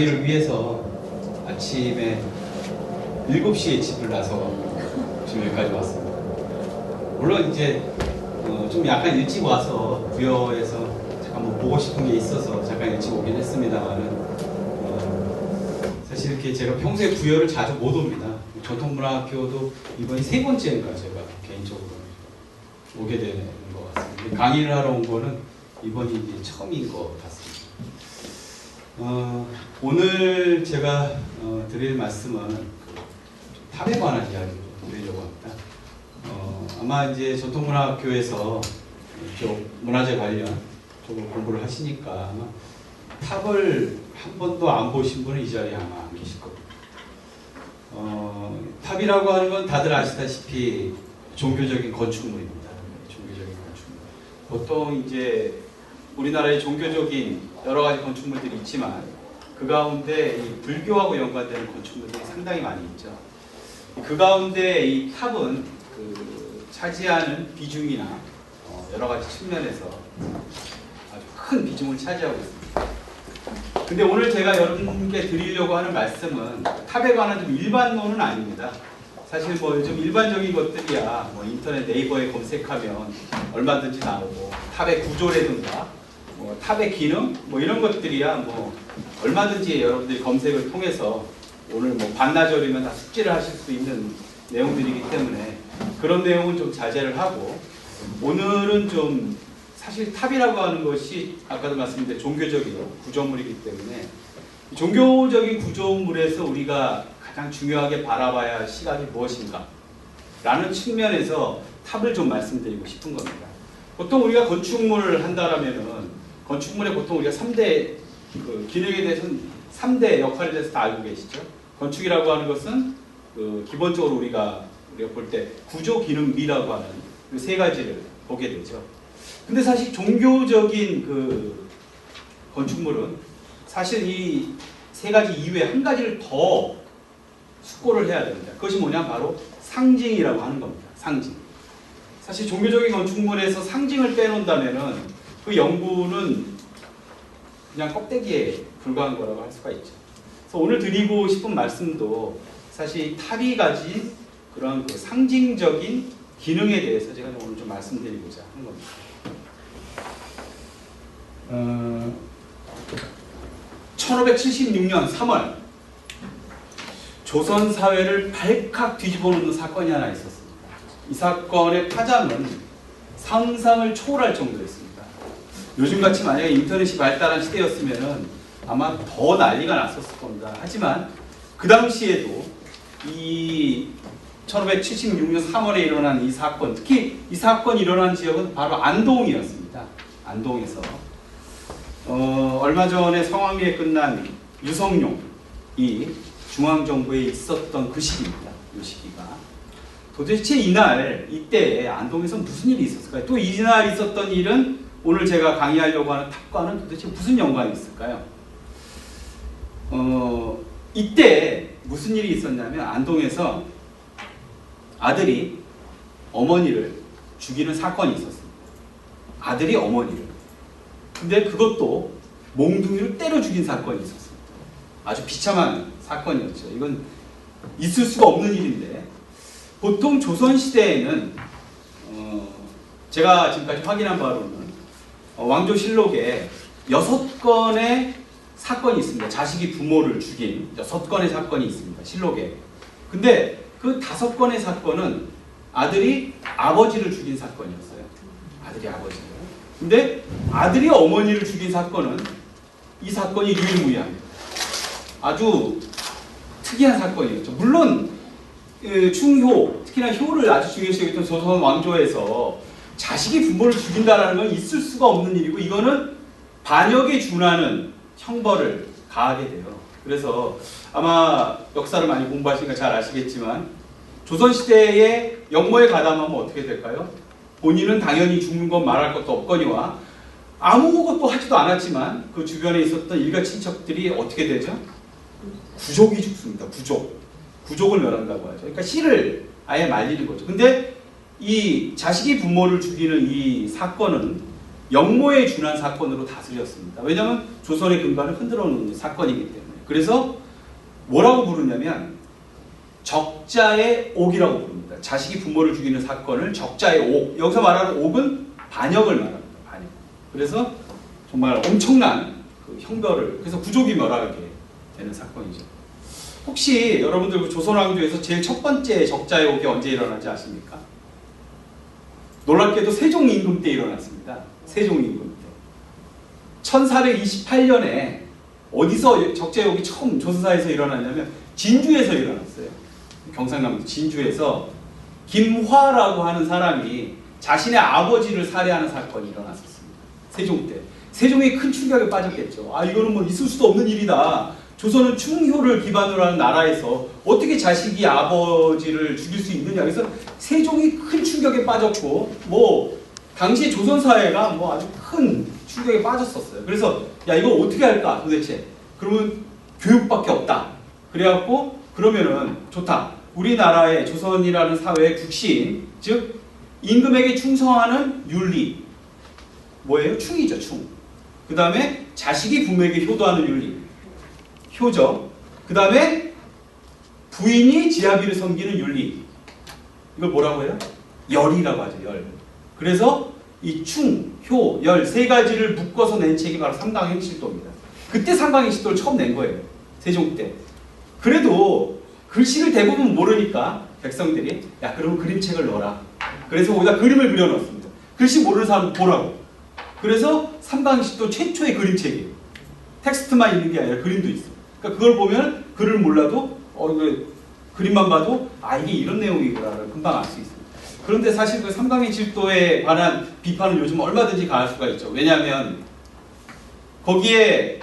강의를 위해서 아침에 7시에 집을 나서 지금 여기까지 왔습니다. 물론 이제 좀 약간 일찍 와서 부여에서 잠깐 뭐 보고 싶은 게 있어서 잠깐 일찍 오긴 했습니다만은 사실 이렇게 제가 평소에 부여를 자주 못 옵니다. 전통문화학교도 이번이 3번째인가 제가 개인적으로 오게 되는 것 같습니다. 강의를 하러 온 거는 이번이 이제 처음인 것 같습니다. 오늘 제가 드릴 말씀은 탑에 관한 이야기를 드리려고 합니다. 아마 이제 전통문화학교에서 이쪽 문화재 관련 쪽으로 공부를 하시니까 아마 탑을 한 번도 안 보신 분은 이 자리에 아마 안 계실 겁니다. 탑이라고 하는 건 다들 아시다시피 종교적인 건축물입니다. 종교적인 건축물. 보통 이제 우리나라의 종교적인 여러 가지 건축물들이 있지만 그 가운데 이 불교하고 연관되는 건축물들이 상당히 많이 있죠. 그 가운데 이 탑은 차지하는 비중이나 여러 가지 측면에서 아주 큰 비중을 차지하고 있습니다. 근데 오늘 제가 여러분께 드리려고 하는 말씀은 탑에 관한 좀 일반론은 아닙니다. 사실 뭐 요즘 일반적인 것들이야 뭐 인터넷 네이버에 검색하면 얼마든지 나오고 탑의 구조라든가 뭐 탑의 기능 뭐 이런 것들이야 뭐 얼마든지 여러분들이 검색을 통해서 오늘 뭐 반나절이면 다 숙지를 하실 수 있는 내용들이기 때문에 그런 내용은 좀 자제를 하고 오늘은 좀 사실 탑이라고 하는 것이 아까도 말씀드린 종교적인 구조물이기 때문에 종교적인 구조물에서 우리가 가장 중요하게 바라봐야 할 시각이 무엇인가 라는 측면에서 탑을 좀 말씀드리고 싶은 겁니다. 보통 우리가 건축물을 한다라면은 건축물에 보통 우리가 3대 기능에 대해서는 3대 역할에 대해서 다 알고 계시죠? 건축이라고 하는 것은 기본적으로 우리가 볼 때 구조, 기능, 미라고 하는 그 3가지를 보게 되죠. 근데 사실 종교적인 건축물은 사실 이 3가지 이외에 한 가지를 더 숙고를 해야 됩니다. 그것이 뭐냐? 바로 상징이라고 하는 겁니다. 상징. 사실 종교적인 건축물에서 상징을 빼놓는다면은 그 연구는 그냥 껍데기에 불과한 거라고 할 수가 있죠. 그래서 오늘 드리고 싶은 말씀도 사실 탑이 가진 그런 상징적인 기능에 대해서 제가 오늘 좀 말씀드리고자 하는 겁니다. 1576년 3월 조선 사회를 발칵 뒤집어 놓는 사건이 하나 있었습니다. 이 사건의 파장은 상상을 초월할 정도였습니다. 요즘같이 만약에 인터넷이 발달한 시대였으면 아마 더 난리가 났었을 겁니다. 하지만 그 당시에도 이 1576년 3월에 일어난 이 사건, 특히 이 사건이 일어난 지역은 바로 안동이었습니다. 안동에서 얼마 전에 성황리에 끝난 유성룡이 중앙정부에 있었던 그 시기입니다. 이 시기가 도대체 이때 안동에서 무슨 일이 있었을까요? 또 이날 있었던 일은 오늘 제가 강의하려고 하는 탑과는 도대체 무슨 연관이 있을까요? 이때 무슨 일이 있었냐면 안동에서 아들이 어머니를 죽이는 사건이 있었습니다. 아들이 어머니를. 근데 그것도 몽둥이로 때려 죽인 사건이 있었습니다. 아주 비참한 사건이었죠. 이건 있을 수가 없는 일인데 보통 조선시대에는 제가 지금까지 확인한 바로는 왕조실록에 6건의 사건이 있습니다. 자식이 부모를 죽인 6건의 사건이 있습니다. 실록에. 근데 그 5건의 사건은 아들이 아버지를 죽인 사건이었어요. 아들이 아버지를. 근데 아들이 어머니를 죽인 사건은 이 사건이 유일무이합니다. 아주 특이한 사건이었죠. 물론 충효, 특히나 효를 아주 중요시 여겼던 조선 왕조에서 자식이 부모를 죽인다는 건 있을 수가 없는 일이고 이거는 반역에 준하는 형벌을 가하게 돼요. 그래서 아마 역사를 많이 공부하시니까 잘 아시겠지만 조선시대의 역모에 가담하면 어떻게 될까요? 본인은 당연히 죽는 건 말할 것도 없거니와 아무것도 하지도 않았지만 그 주변에 있었던 일가 친척들이 어떻게 되죠? 구족이 죽습니다. 구족을 멸한다고 하죠. 그러니까 씨를 아예 말리는 거죠. 근데 이 자식이 부모를 죽이는 이 사건은 역모에 준한 사건으로 다스렸습니다. 왜냐하면 조선의 근간을 흔들어 놓는 사건이기 때문에. 그래서 뭐라고 부르냐면 적자의 옥이라고 부릅니다. 자식이 부모를 죽이는 사건을 적자의 옥. 여기서 말하는 옥은 반역을 말합니다. 반역. 그래서 정말 엄청난 그 형벌을, 그래서 부족이 멸하게 되는 사건이죠. 혹시 여러분들 조선왕조에서 제일 첫 번째 적자의 옥이 언제 일어나지 아십니까? 놀랍게도 세종임금 때 일어났습니다. 세종임금 때. 1428년에 어디서 적자의 옥이 처음 조선사에서 일어났냐면 진주에서 일어났어요. 경상남도 진주에서 김화라고 하는 사람이 자신의 아버지를 살해하는 사건이 일어났었습니다. 세종 때. 세종이 큰 충격에 빠졌겠죠. 아, 이거는 뭐 있을 수도 없는 일이다. 조선은 충효를 기반으로 하는 나라에서 어떻게 자식이 아버지를 죽일 수 있느냐. 그래서 세종이 큰 충격에 빠졌고, 뭐 당시 조선 사회가 뭐 아주 큰 충격에 빠졌었어요. 그래서 야, 이거 어떻게 할까 도대체? 그러면 교육밖에 없다. 그래갖고 그러면은 좋다. 우리나라의 조선이라는 사회의 국신, 즉 임금에게 충성하는 윤리, 뭐예요? 충이죠, 충. 그 다음에 자식이 부모에게 효도하는 윤리, 효죠. 그 다음에 부인이 지아비를 섬기는 윤리, 이걸 뭐라고 해요? 열이라고 하죠, 열. 그래서 이 충, 효, 열 세 가지를 묶어서 낸 책이 바로 삼강행실도입니다. 그때 삼강행실도를 처음 낸 거예요, 세종 때. 그래도 글씨를 대부분 모르니까 백성들이 야, 그럼 그림책을 넣어라. 그래서 거기다 그림을 그려넣습니다. 글씨 모르는 사람 보라고. 그래서 삼강행실도 최초의 그림책이에요. 텍스트만 있는 게 아니라 그림도 있어. 그러니까 그걸 보면 글을 몰라도 그림만 봐도 아, 이게 이런 내용이구나를 금방 알 수 있습니다. 그런데 사실 그 삼강행실도에 관한 비판은 요즘 얼마든지 가할 수가 있죠. 왜냐하면 거기에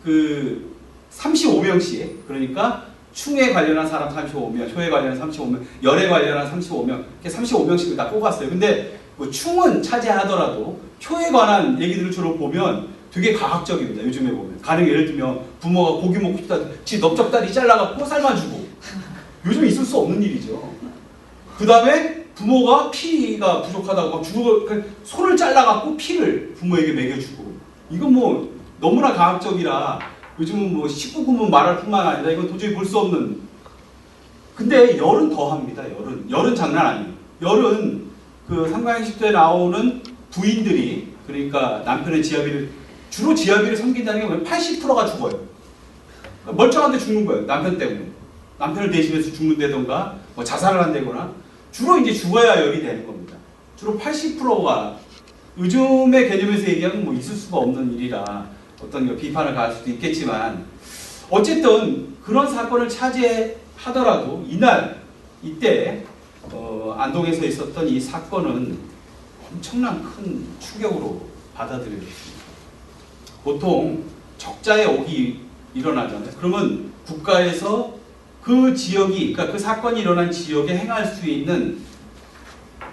그 35명씩, 그러니까 충에 관련한 사람 35명, 효에 관련한 35명, 열에 관련한 35명, 이렇게 35명씩을 다 뽑았어요. 근데 뭐 충은 차지하더라도 효에 관한 얘기들을 주로 보면 되게 과학적입니다. 요즘에 보면. 가령 예를 들면 부모가 고기 먹고 싶다, 지 넓적다리 잘라갖고 삶아주고. 요즘 있을 수 없는 일이죠. 그 다음에 부모가 피가 부족하다고 막 손을 잘라갖고 피를 부모에게 먹여주고. 이건 뭐 너무나 과학적이라 요즘은 뭐 19금은 말할 뿐만 아니라 이건 도저히 볼 수 없는. 근데 열은 더 합니다. 열은 장난 아니에요. 열은 그 삼강행실도에 나오는 부인들이, 그러니까 남편의 주로 지아비를 섬긴다는 게 80%가 죽어요. 멀쩡한데 죽는 거예요. 남편 때문에. 남편을 대신해서 죽는다던가 뭐 자살을 한다거나 주로 이제 죽어야 열이 되는 겁니다. 주로 80%가 요즘의 개념에서 얘기하면 뭐 있을 수가 없는 일이라 어떤 비판을 가할 수도 있겠지만, 어쨌든 그런 사건을 차지하더라도 이때 안동에서 있었던 이 사건은 엄청난 큰 충격으로 받아들여졌습니다. 보통 적자의 옥이 일어나잖아요. 그러면 국가에서 그 지역이, 그러니까 그 사건이 일어난 지역에 행할 수 있는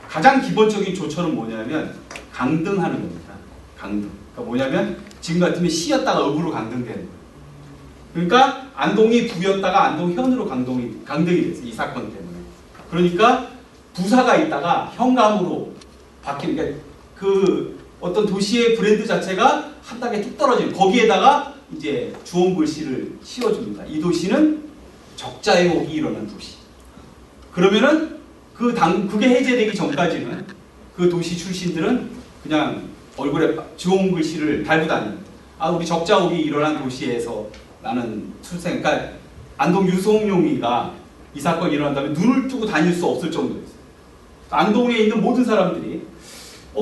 가장 기본적인 조처는 뭐냐면 강등하는 겁니다. 강등. 그러니까 뭐냐면 지금 같으면 시였다가 읍으로 강등되는 거예요. 그러니까 안동이 부였다가 안동현으로 강등이 됐어요. 이 사건 때문에. 그러니까 부사가 있다가 현감으로 바뀌는 게, 그 어떤 도시의 브랜드 자체가 한 단계 뚝 떨어지는, 거기에다가 이제 주원 글씨를 씌워줍니다. 이 도시는 적자의 옥이 일어난 도시. 그러면은 그게 해제되기 전까지는 그 도시 출신들은 그냥 얼굴에 주원 글씨를 달고 다닙니다. 아, 우리 적자 옥이 일어난 도시에서 나는 출생, 그러니까 안동 유성룡이가 이 사건이 일어난다면 눈을 뜨고 다닐 수 없을 정도였어요. 안동에 있는 모든 사람들이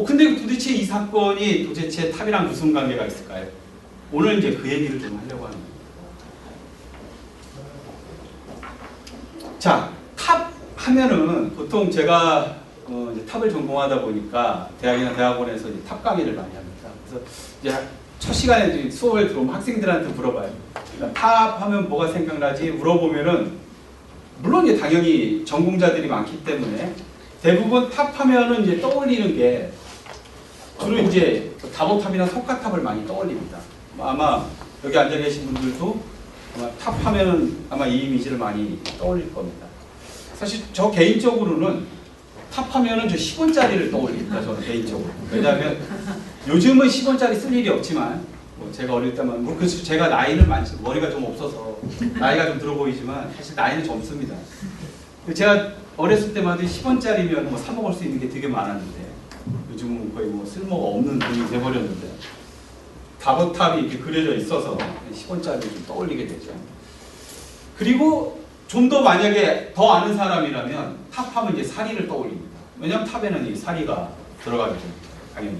근데 도대체 이 사건이 도대체 탑이랑 무슨 관계가 있을까요? 오늘 이제 그 얘기를 좀 하려고 합니다. 자, 탑 하면은 보통 제가 이제 탑을 전공하다 보니까 대학이나 대학원에서 이제 탑 강의를 많이 합니다. 그래서 이제 첫 시간에 수업을 들어오면 학생들한테 물어봐요. 그러니까 탑 하면 뭐가 생각나지? 물어보면은 물론 이제 당연히 전공자들이 많기 때문에 대부분 탑 하면은 이제 떠올리는 게 주로 이제 다보탑이나 석가탑을 많이 떠올립니다. 아마 여기 앉아 계신 분들도 아마 탑 하면은 아마 이 이미지를 많이 떠올릴 겁니다. 사실 저 개인적으로는 탑 하면은 저 10원짜리를 떠올립니다. 저는 개인적으로. 왜냐하면 요즘은 10원짜리 쓸 일이 없지만 뭐 제가 어릴 때만 뭐 그래서 제가 나이는 많죠. 머리가 좀 없어서 나이가 좀 들어 보이지만 사실 나이는 젊습니다. 제가 어렸을 때만 해도 10원짜리면 뭐 사 먹을 수 있는 게 되게 많았는데 요즘은 거의 뭐 쓸모가 없는 돈이 돼버렸는데 다보탑이 이렇게 그려져 있어서 10원짜리를 좀 떠올리게 되죠. 그리고 좀 더 만약에 더 아는 사람이라면 탑하면 이제 사리를 떠올립니다. 왜냐하면 탑에는 이 사리가 들어가게 됩니다. 당연히.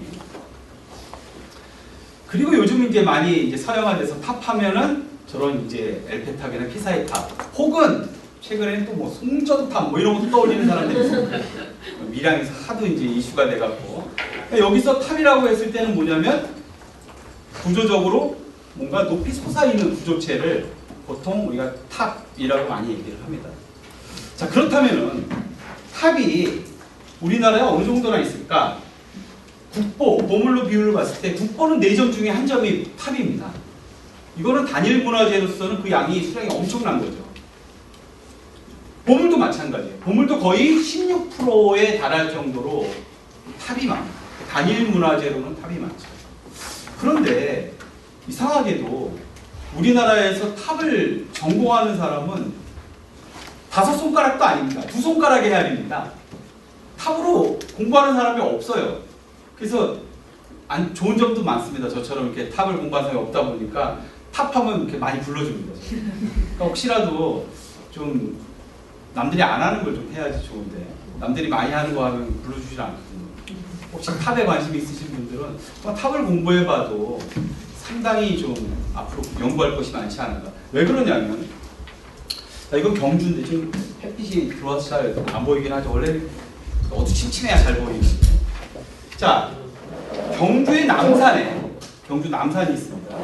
그리고 요즘 이제 많이 이제 서양화돼서 탑하면은 저런 이제 엘페탑이나 피사의 탑, 혹은 최근에는 또 뭐 송전탑 뭐 이런 것도 떠올리는 사람들이 있습니다. 밀양에서 하도 이제 이슈가 돼갖고 여기서 탑이라고 했을 때는 뭐냐면 구조적으로 뭔가 높이 솟아있는 구조체를 보통 우리가 탑이라고 많이 얘기를 합니다. 자, 그렇다면은 탑이 우리나라에 어느 정도나 있을까? 국보, 보물로 비율을 봤을 때 국보는 4점 중에 한 점이 탑입니다. 이거는 단일 문화재로서는 그 양이 수량이 엄청난 거죠. 보물도 마찬가지예요. 보물도 거의 16%에 달할 정도로 탑이 많아요. 단일 문화재로는 탑이 많죠. 그런데 이상하게도 우리나라에서 탑을 전공하는 사람은 5손가락도 아닙니다. 2손가락에 해야 됩니다. 탑으로 공부하는 사람이 없어요. 그래서 좋은 점도 많습니다. 저처럼 이렇게 탑을 공부한 사람이 없다 보니까 탑하면 이렇게 많이 불러줍니다. 그러니까 혹시라도 좀 남들이 안 하는 걸 좀 해야지 좋은데 남들이 많이 하는 거 하면 불러주질 않거든요. 혹시 탑에 관심이 있으신 분들은 탑을 공부해봐도 상당히 좀 앞으로 연구할 것이 많지 않을까. 왜 그러냐면 이건 경주인데 지금 햇빛이 들어와서 잘 안 보이긴 하죠. 원래 어두침침해야 잘 보이는데. 자, 경주의 남산에 경주 남산이 있습니다.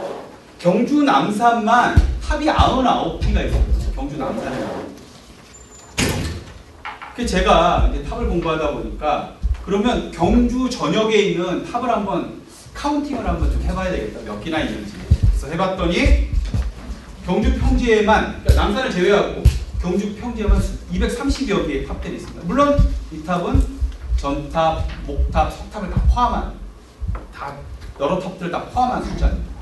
경주 남산만 탑이 99개가 있어요. 경주 남산에. 그 제가 이제 탑을 공부하다 보니까 그러면 경주 전역에 있는 탑을 한번 카운팅을 한번 좀 해봐야 되겠다. 몇 개나 있는지. 그래서 해봤더니 경주 평지에만, 그러니까 남산을 제외하고 경주 평지에만 230여 개의 탑들이 있습니다. 물론 이 탑은 전탑, 목탑, 석탑을 다 포함한, 다 여러 탑들을 다 포함한 숫자입니다.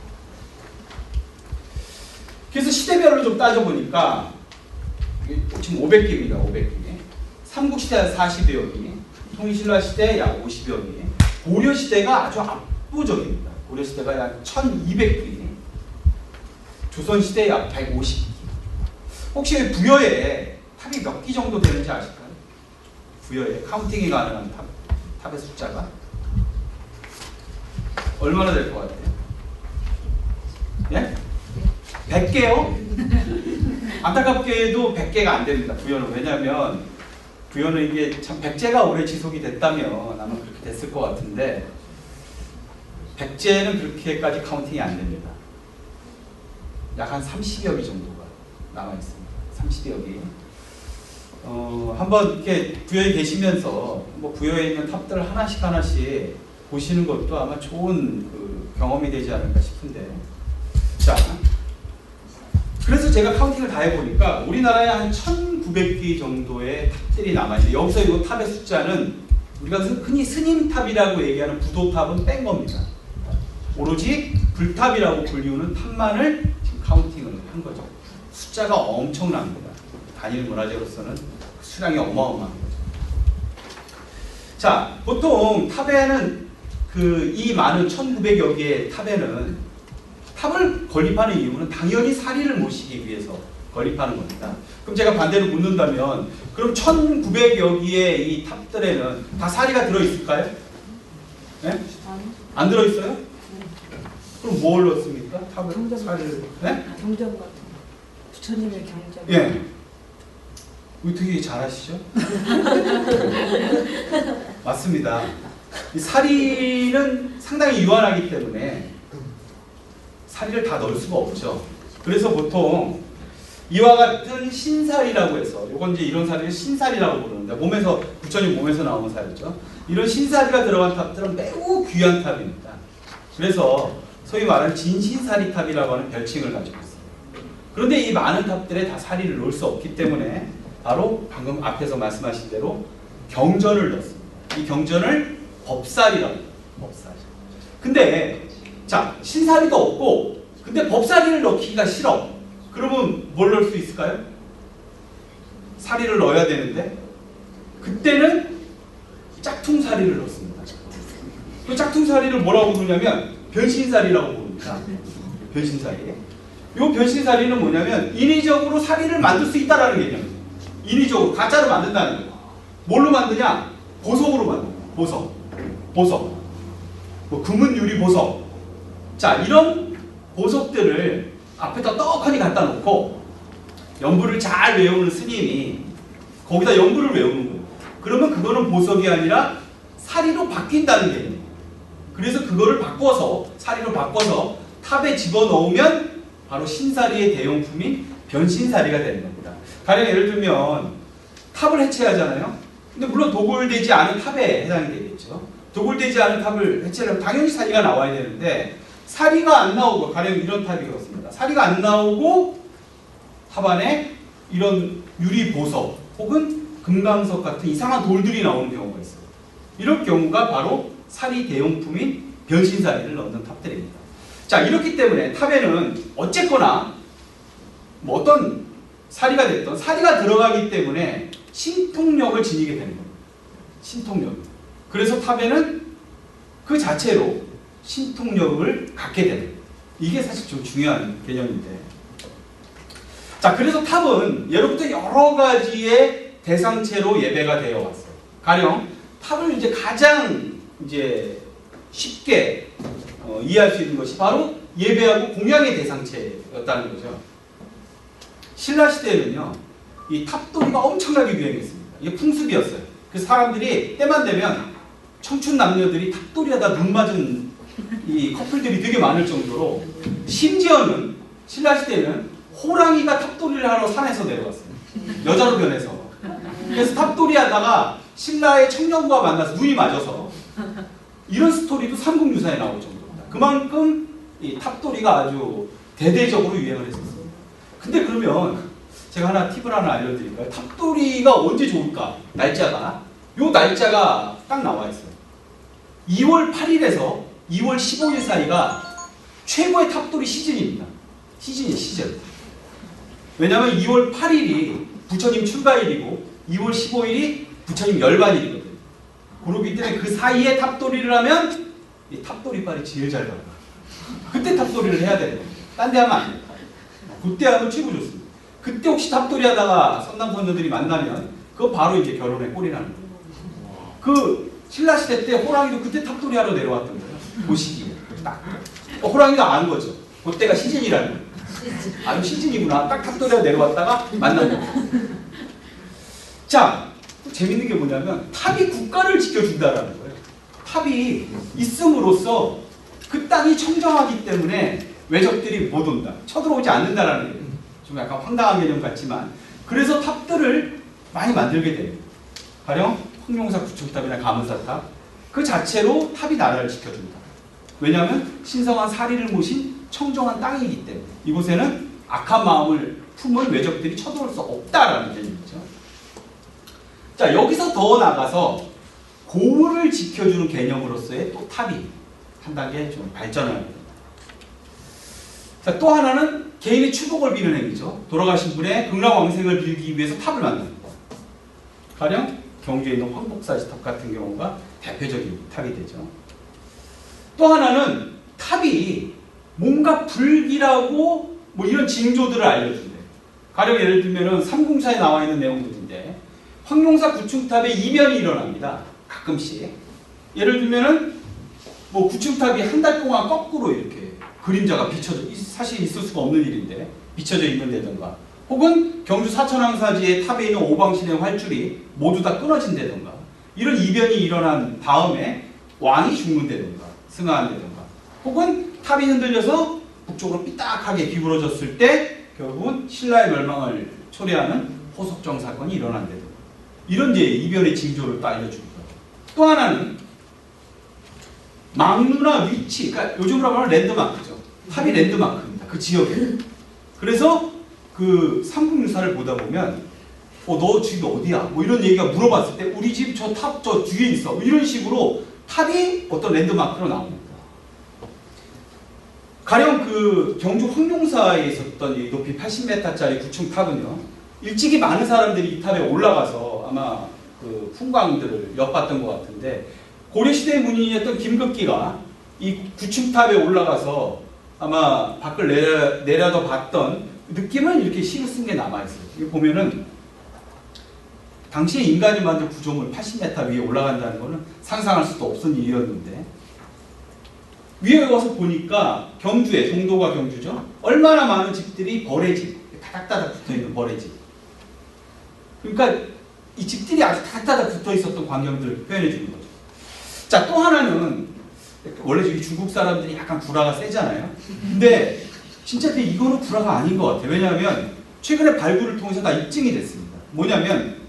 그래서 시대별로 좀 따져보니까 지금 500개입니다. 500개. 삼국시대 40여 개, 통일신라시대 약 50여 개, 고려시대가 아주 압도적입니다. 고려시대가 약 1200개, 조선시대 약 150개. 혹시 부여에 탑이 몇 개 정도 되는지 아실까요? 부여에 카운팅이 가능한 탑의 숫자가 얼마나 될 것 같아요? 예? 100개요? 안타깝게도 100개가 안 됩니다. 부여는. 왜냐하면 부여는 이게 참 백제가 오래 지속이 됐다면 아마 그렇게 됐을 것 같은데 백제는 그렇게까지 카운팅이 안 됩니다. 약 한 30여 개 정도가 남아 있습니다. 30여 개. 한번 이렇게 부여에 계시면서 뭐 부여에 있는 탑들을 하나씩 보시는 것도 아마 좋은 그 경험이 되지 않을까 싶은데. 자, 그래서 제가 카운팅을 다 해보니까 우리나라에 한 1900개 정도의 탑들이 남아있는데 여기서 이 탑의 숫자는 우리가 흔히 스님탑이라고 얘기하는 부도탑은 뺀 겁니다. 오로지 불탑이라고 불리우는 탑만을 지금 카운팅을 한 거죠. 숫자가 엄청납니다. 단일 문화재로서는 수량이 어마어마한 거죠. 자, 보통 탑에는 이 많은 1900여 개의 탑에는 탑을 건립하는 이유는 당연히 사리를 모시기 위해서 건립하는 겁니다. 그럼 제가 반대로 묻는다면 그럼 1900여 개의 이 탑들에는 다 사리가 들어있을까요? 네? 안 들어있어요? 그럼 뭘 넣습니까? 탑을? 사리를? 네? 경전 같은 부처님의 경전. 예. 되게 잘하시죠? 맞습니다. 이 사리는 상당히 유한하기 때문에 사리를 다 넣을 수가 없죠. 그래서 보통 이와 같은 신사리라고 해서 이건 이제 이런 사리를 신사리라고 부르는데 부처님 몸에서 나오는 사리죠. 이런 신사리가 들어간 탑들은 매우 귀한 탑입니다. 그래서 소위 말하는 진신사리탑이라고 하는 별칭을 가지고 있습니다. 그런데 이 많은 탑들에 다 사리를 넣을 수 없기 때문에 바로 방금 앞에서 말씀하신 대로 경전을 넣습니다. 이 경전을 법사리라고 합니다. 법사리. 근데 자, 신사리도 없고 근데 법사리를 넣기가 싫어. 그러면 뭘 넣을 수 있을까요? 사리를 넣어야 되는데 그때는 짝퉁사리를 넣습니다. 그 짝퉁사리를 뭐라고 부르냐면 변신사리라고 부릅니다. 변신사리. 이 변신사리는 뭐냐면 인위적으로 사리를 만들 수 있다라는 개념이에요. 인위적으로 가짜로 만든다는 거예요. 뭘로 만드냐? 보석으로 만든다. 보석. 뭐 금은 유리 보석. 자, 이런 보석들을 앞에다 떡하니 갖다 놓고 연부를 잘 외우는 스님이 거기다 연부를 외우는 거예요. 그러면 그거는 보석이 아니라 사리로 바뀐다는 개념이에요. 그래서 그거를 바꿔서 사리로 바꿔서 탑에 집어넣으면 바로 신사리의 대용품인 변신사리가 되는 겁니다. 가령 예를 들면 탑을 해체하잖아요. 근데 물론 도굴되지 않은 탑에 해당이 되겠죠. 도굴되지 않은 탑을 해체하려면 당연히 사리가 나와야 되는데 사리가 안 나오고, 가령 이런 탑이 그렇습니다. 사리가 안 나오고 탑 안에 이런 유리 보석 혹은 금강석 같은 이상한 돌들이 나오는 경우가 있어요. 이런 경우가 바로 사리 대용품인 변신사리를 넣는 탑들입니다. 자, 이렇기 때문에 탑에는 어쨌거나 뭐 어떤 사리가 됐던 사리가 들어가기 때문에 신통력을 지니게 되는 겁니다. 신통력. 그래서 탑에는 그 자체로 신통력을 갖게 되는 거예요. 이게 사실 좀 중요한 개념인데. 자, 그래서 탑은 예로부터 여러 가지의 대상체로 예배가 되어 왔어요. 가령 탑을 이제 가장 쉽게 이해할 수 있는 것이 바로 예배하고 공양의 대상체였다는 거죠. 신라 시대에는요, 이 탑돌이가 엄청나게 유행했습니다. 이게 풍습이었어요. 그래서 사람들이 때만 되면 청춘 남녀들이 탑돌이 하다 눈 맞은 이 커플들이 되게 많을 정도로, 심지어는 신라 시대에는 호랑이가 탑돌이를 하러 산에서 내려왔어요. 여자로 변해서. 그래서 탑돌이 하다가 신라의 청년과 만나서 눈이 맞아서, 이런 스토리도 삼국유사에 나올 정도입니다. 그만큼 이 탑돌이가 아주 대대적으로 유행을 했었어요. 근데 그러면 제가 팁을 하나 알려드릴까요? 탑돌이가 언제 좋을까? 날짜가. 요 날짜가 딱 나와 있어요. 2월 8일에서 2월 15일 사이가 최고의 탑돌이 시즌입니다. 시즌. 왜냐하면 2월 8일이 부처님 출가일이고 2월 15일이 부처님 열반일이거든요. 그렇기 때문에 그 사이에 탑돌이를 하면 이 탑돌이빨이 제일 잘 가요. 그때 탑돌이를 해야 되는 겁니다. 딴 데 하면 안 돼요. 그때 하면 최고 좋습니다. 그때 혹시 탑돌이 하다가 선남선녀들이 만나면 그거 바로 이제 결혼에 꼴이 나는 거예요. 그 신라시대 때 호랑이도 그때 탑돌이 하러 내려왔던 거예요. 그 시기에 딱. 호랑이가 아는 거죠. 그때가 시즌이라는 거예요. 아주 시즌이구나. 딱 탑돌이 하러 내려왔다가 만난 거예요. 자, 재밌는 게 뭐냐면 탑이 국가를 지켜준다라는 거예요. 탑이 있음으로써 그 땅이 청정하기 때문에 외적들이 못 온다. 쳐들어오지 않는다라는 게 좀 약간 황당한 개념 같지만, 그래서 탑들을 많이 만들게 됩니다. 가령 황룡사 구축탑이나 가문사탑, 그 자체로 탑이 나라를 지켜준다. 왜냐하면 신성한 사리를 모신 청정한 땅이기 때문에 이곳에는 악한 마음을 품은 외적들이 쳐들어올 수 없다라는 개념이죠. 자, 여기서 더 나가서 고을을 지켜주는 개념으로서의 또 탑이 한 단계 좀 발전을 합니다. 자, 또 하나는 개인의 추복을 비는 행위죠. 돌아가신 분의 극락왕생을 빌기 위해서 탑을 만듭니다. 가령 경주에 있는 황복사지탑 같은 경우가 대표적인 탑이 되죠. 또 하나는 탑이 뭔가 불길하고 뭐 이런 징조들을 알려준대요. 가령 예를 들면 삼궁사에 나와 있는 내용들인데, 황룡사 구층탑에 이변이 일어납니다. 가끔씩. 예를 들면은 뭐 구층탑이 한 달 동안 거꾸로 이렇게 그림자가 비춰져, 사실 있을 수가 없는 일인데 비춰져 있는다던가, 혹은 경주 사천왕사지의 탑에 있는 오방신의 활줄이 모두 다 끊어진다던가, 이런 이변이 일어난 다음에 왕이 죽는다던가 승하한다던가, 혹은 탑이 흔들려서 북쪽으로 삐딱하게 기울어졌을 때 결국은 신라의 멸망을 초래하는 호석정 사건이 일어난다던가, 이런 이제 이변의 징조를 또 알려줍니다. 또 하나는 망루나 위치, 그러니까 요즘으로 말하면 랜드마크죠. 탑이 랜드마크입니다. 그 지역에. 그래서 그 삼국유사를 보다 보면 너 집이 어디야? 뭐 이런 얘기가 물어봤을 때 우리 집 저 탑 저 뒤에 있어. 뭐 이런 식으로 탑이 어떤 랜드마크로 나옵니다. 가령 그 경주 황룡사에 있었던 이 높이 80m짜리 9층 탑은요, 일찍이 많은 사람들이 이 탑에 올라가서 아마 그 풍광들을 엿봤던 것 같은데, 고려시대 문인이었던 김급기가 이 9층 탑에 올라가서 아마 밖을 내려다 봤던 느낌은 이렇게 시를 쓴 게 남아있어요. 이거 보면은 당시에 인간이 만든 구조물 80m 위에 올라간다는 거는 상상할 수도 없는 일이었는데, 위에 와서 보니까 경주에, 동도가 경주죠, 얼마나 많은 집들이 버레집, 다닥다닥 붙어있는 버레집. 그러니까 이 집들이 아주 다닥다닥 붙어 있었던 광경들을 표현해 주는 거죠. 자, 또 하나는, 원래 저기 중국 사람들이 약간 불화가 세잖아요. 근데 진짜 이거는 불화가 아닌 것 같아요. 왜냐하면 최근에 발굴을 통해서 다 입증이 됐습니다. 뭐냐면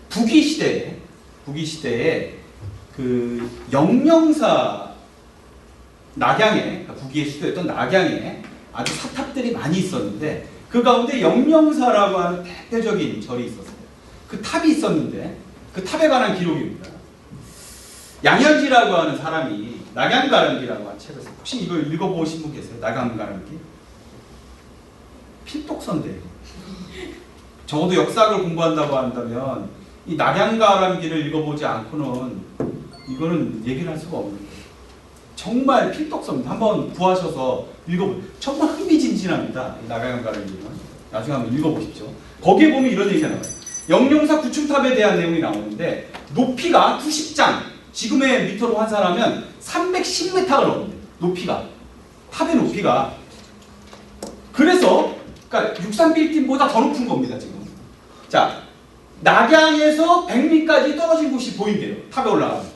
북위 시대에 그 영영사 낙양에, 그러니까 북위의 수도였던 낙양에 아주 사탑들이 많이 있었는데, 그 가운데 영영사라고 하는 대표적인 절이 있었어요. 그 탑이 있었는데, 그 탑에 관한 기록입니다. 양현지라고 하는 사람이 낙양가람기라고 한 책을 써요. 혹시 이거 읽어보신 분 계세요? 낙양가람기? 필독서인데, 적어도 역사학을 공부한다고 한다면 이 낙양가람기를 읽어보지 않고는 이거는 얘기를 할 수가 없는 거예요. 정말 필독서입니다. 한번 구하셔서 읽어보세요. 정말 흥미진진합니다. 이 낙양가람기는. 나중에 한번 읽어보십시오. 거기에 보면 이런 얘기가 나와요. 영영사 구층탑에 대한 내용이 나오는데, 높이가 90장, 지금의 미터로 환산하면 310m가 넘는데, 높이가, 탑의 높이가. 그래서 그러니까 63빌딩보다 더 높은 겁니다, 지금. 자, 낙양에서 100미까지 떨어진 곳이 보인대요, 탑에 올라가면.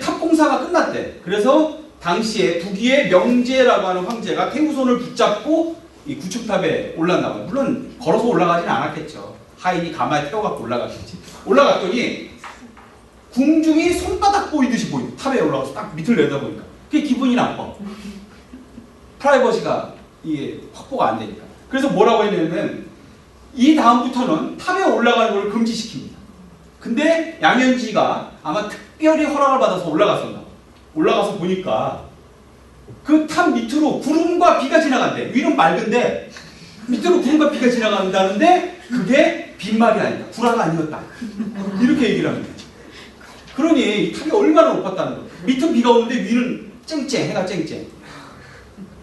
탑 공사가 끝났대. 그래서 당시에 북위의 명제라고 하는 황제가 태우손을 붙잡고 이 구축탑에 올랐나 봐요. 물론 걸어서 올라가지는 않았겠죠. 하인이 가마에 태워갖고 올라갔겠지. 올라갔더니 궁중이 손바닥 보이듯이 보인다. 탑에 올라가서 딱 밑을 내다보니까. 그게 기분이 나빠. 프라이버시가 이게 확보가 안 되니까. 그래서 뭐라고 했냐면, 이 다음부터는 탑에 올라가는 걸 금지시킵니다. 근데 양현지가 아마 특별히 허락을 받아서 올라갔었나. 올라가서 보니까 그 탑 밑으로 구름과 비가 지나간대. 위는 맑은데 밑으로 구름과 비가 지나간다는데 그게 빈말이 아니다, 불화가 아니었다, 이렇게 얘기를 합니다. 그러니 이 탑이 얼마나 높았다는 거예요. 밑은 비가 오는데 위는 쨍쨍, 해가 쨍쨍.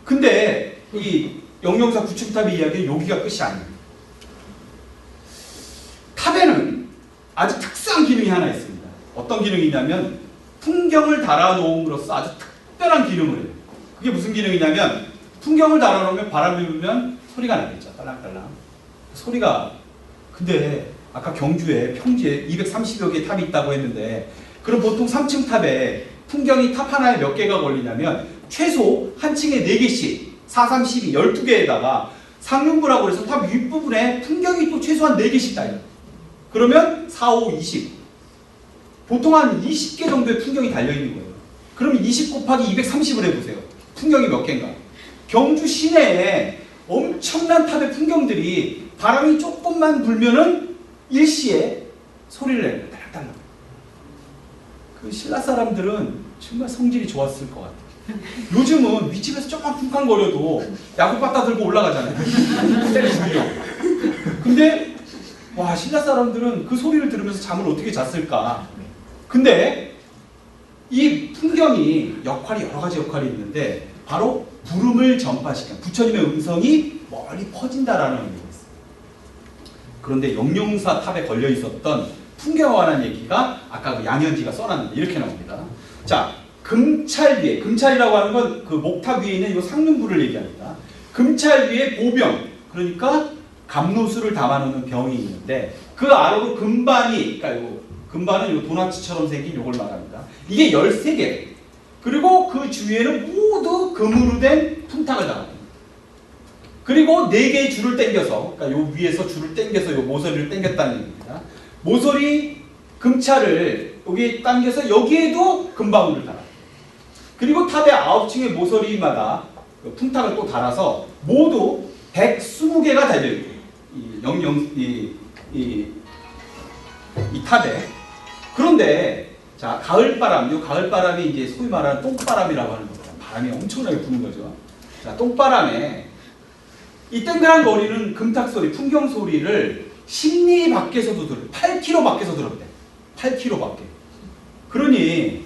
근데 이 영영사 구층탑의 이야기는 여기가 끝이 아닙니다. 탑에는 아주 특수한 기능이 하나 있습니다. 어떤 기능이냐면 풍경을 달아놓음으로써 아주 특별한 기능을 해요. 그게 무슨 기능이냐면, 풍경을 달아놓으면 바람이 불면 소리가 나겠죠. 딸랑딸랑 소리가. 근데 아까 경주에 평지에 230여 개의 탑이 있다고 했는데, 그럼 보통 3층 탑에 풍경이 탑 하나에 몇 개가 걸리냐면 최소 한 층에 4개씩 4, 3, 12, 12개에다가 상륜부라고 해서 탑 윗부분에 풍경이 또 최소한 4개씩 달려. 그러면 4, 5, 20. 보통 한 20개 정도의 풍경이 달려있는 거예요. 그럼 20 곱하기 230을 해보세요. 풍경이 몇 개인가. 경주 시내에 엄청난 탑의 풍경들이 바람이 조금만 불면은 일시에 소리를 내요. 딸랑딸랑. 그 신라 사람들은 정말 성질이 좋았을 것 같아요. 요즘은 윗집에서 조금만 쿵쾅거려도 야구바따 들고 올라가잖아요. 때려 죽이려고. 근데 와, 신라 사람들은 그 소리를 들으면서 잠을 어떻게 잤을까. 근데 이 풍경이 역할이, 여러 가지 역할이 있는데, 바로 부름을 전파시키는, 부처님의 음성이 멀리 퍼진다라는 의미가 있어요. 그런데 영영사 탑에 걸려 있었던 풍경에 관한 얘기가 아까 그 양현지가 써놨는데 이렇게 나옵니다. 자, 금찰 위에, 금찰이라고 하는 건 그 목탑 위에 있는 이 상륜부를 얘기합니다. 금찰 위에 보병, 그러니까 감로수를 담아놓는 병이 있는데, 그 아래로 금반이, 그러니까 요 금반은 요 도나치처럼 생긴 요걸 말합니다. 이게 13개. 그리고 그 주위에는 모두 금으로 된 품탁을 담아요. 그리고 4개의 줄을 당겨서, 그러니까 요 위에서 줄을 당겨서 요 모서리를 당겼다는 얘기입니다. 모서리 금차를 여기에 당겨서 여기에도 금방울을 달아요. 그리고 탑의 9층의 모서리마다 품탁을 또 달아서 모두 120개가 달려있고, 이 탑에. 그런데 자, 가을바람, 이 가을바람이 이제 소위 말하는 똥바람이라고 하는 겁니다. 바람이 엄청나게 부는 거죠. 자, 똥바람에 이 땡그란 거리는 금탁 소리, 풍경 소리를 10리 밖에서도 8km 밖에서 들었대. 8km 밖에. 그러니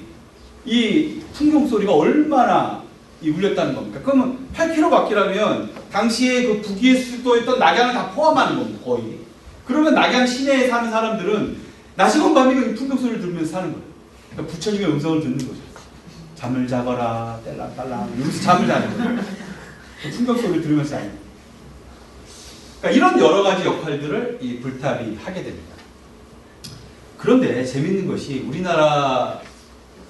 이 풍경 소리가 얼마나 울렸다는 겁니까? 그러면 8km 밖이라면 당시에 그 북위의 수도였던 낙양을 다 포함하는 겁니다. 거의. 그러면 낙양 시내에 사는 사람들은 낮이건 밤이건 이 풍경 소리를 들으면서 사는 거예요. 그러니까 부처님의 음성을 듣는 거죠. 잠을 자거라 뗄랑딸랑 이러면서 잠을 자는 거예요. 그 풍경 소리를 들으면서 자는 거예요. 그러니까 이런 여러 가지 역할들을 이 불탑이 하게 됩니다. 그런데 재밌는 것이 우리나라에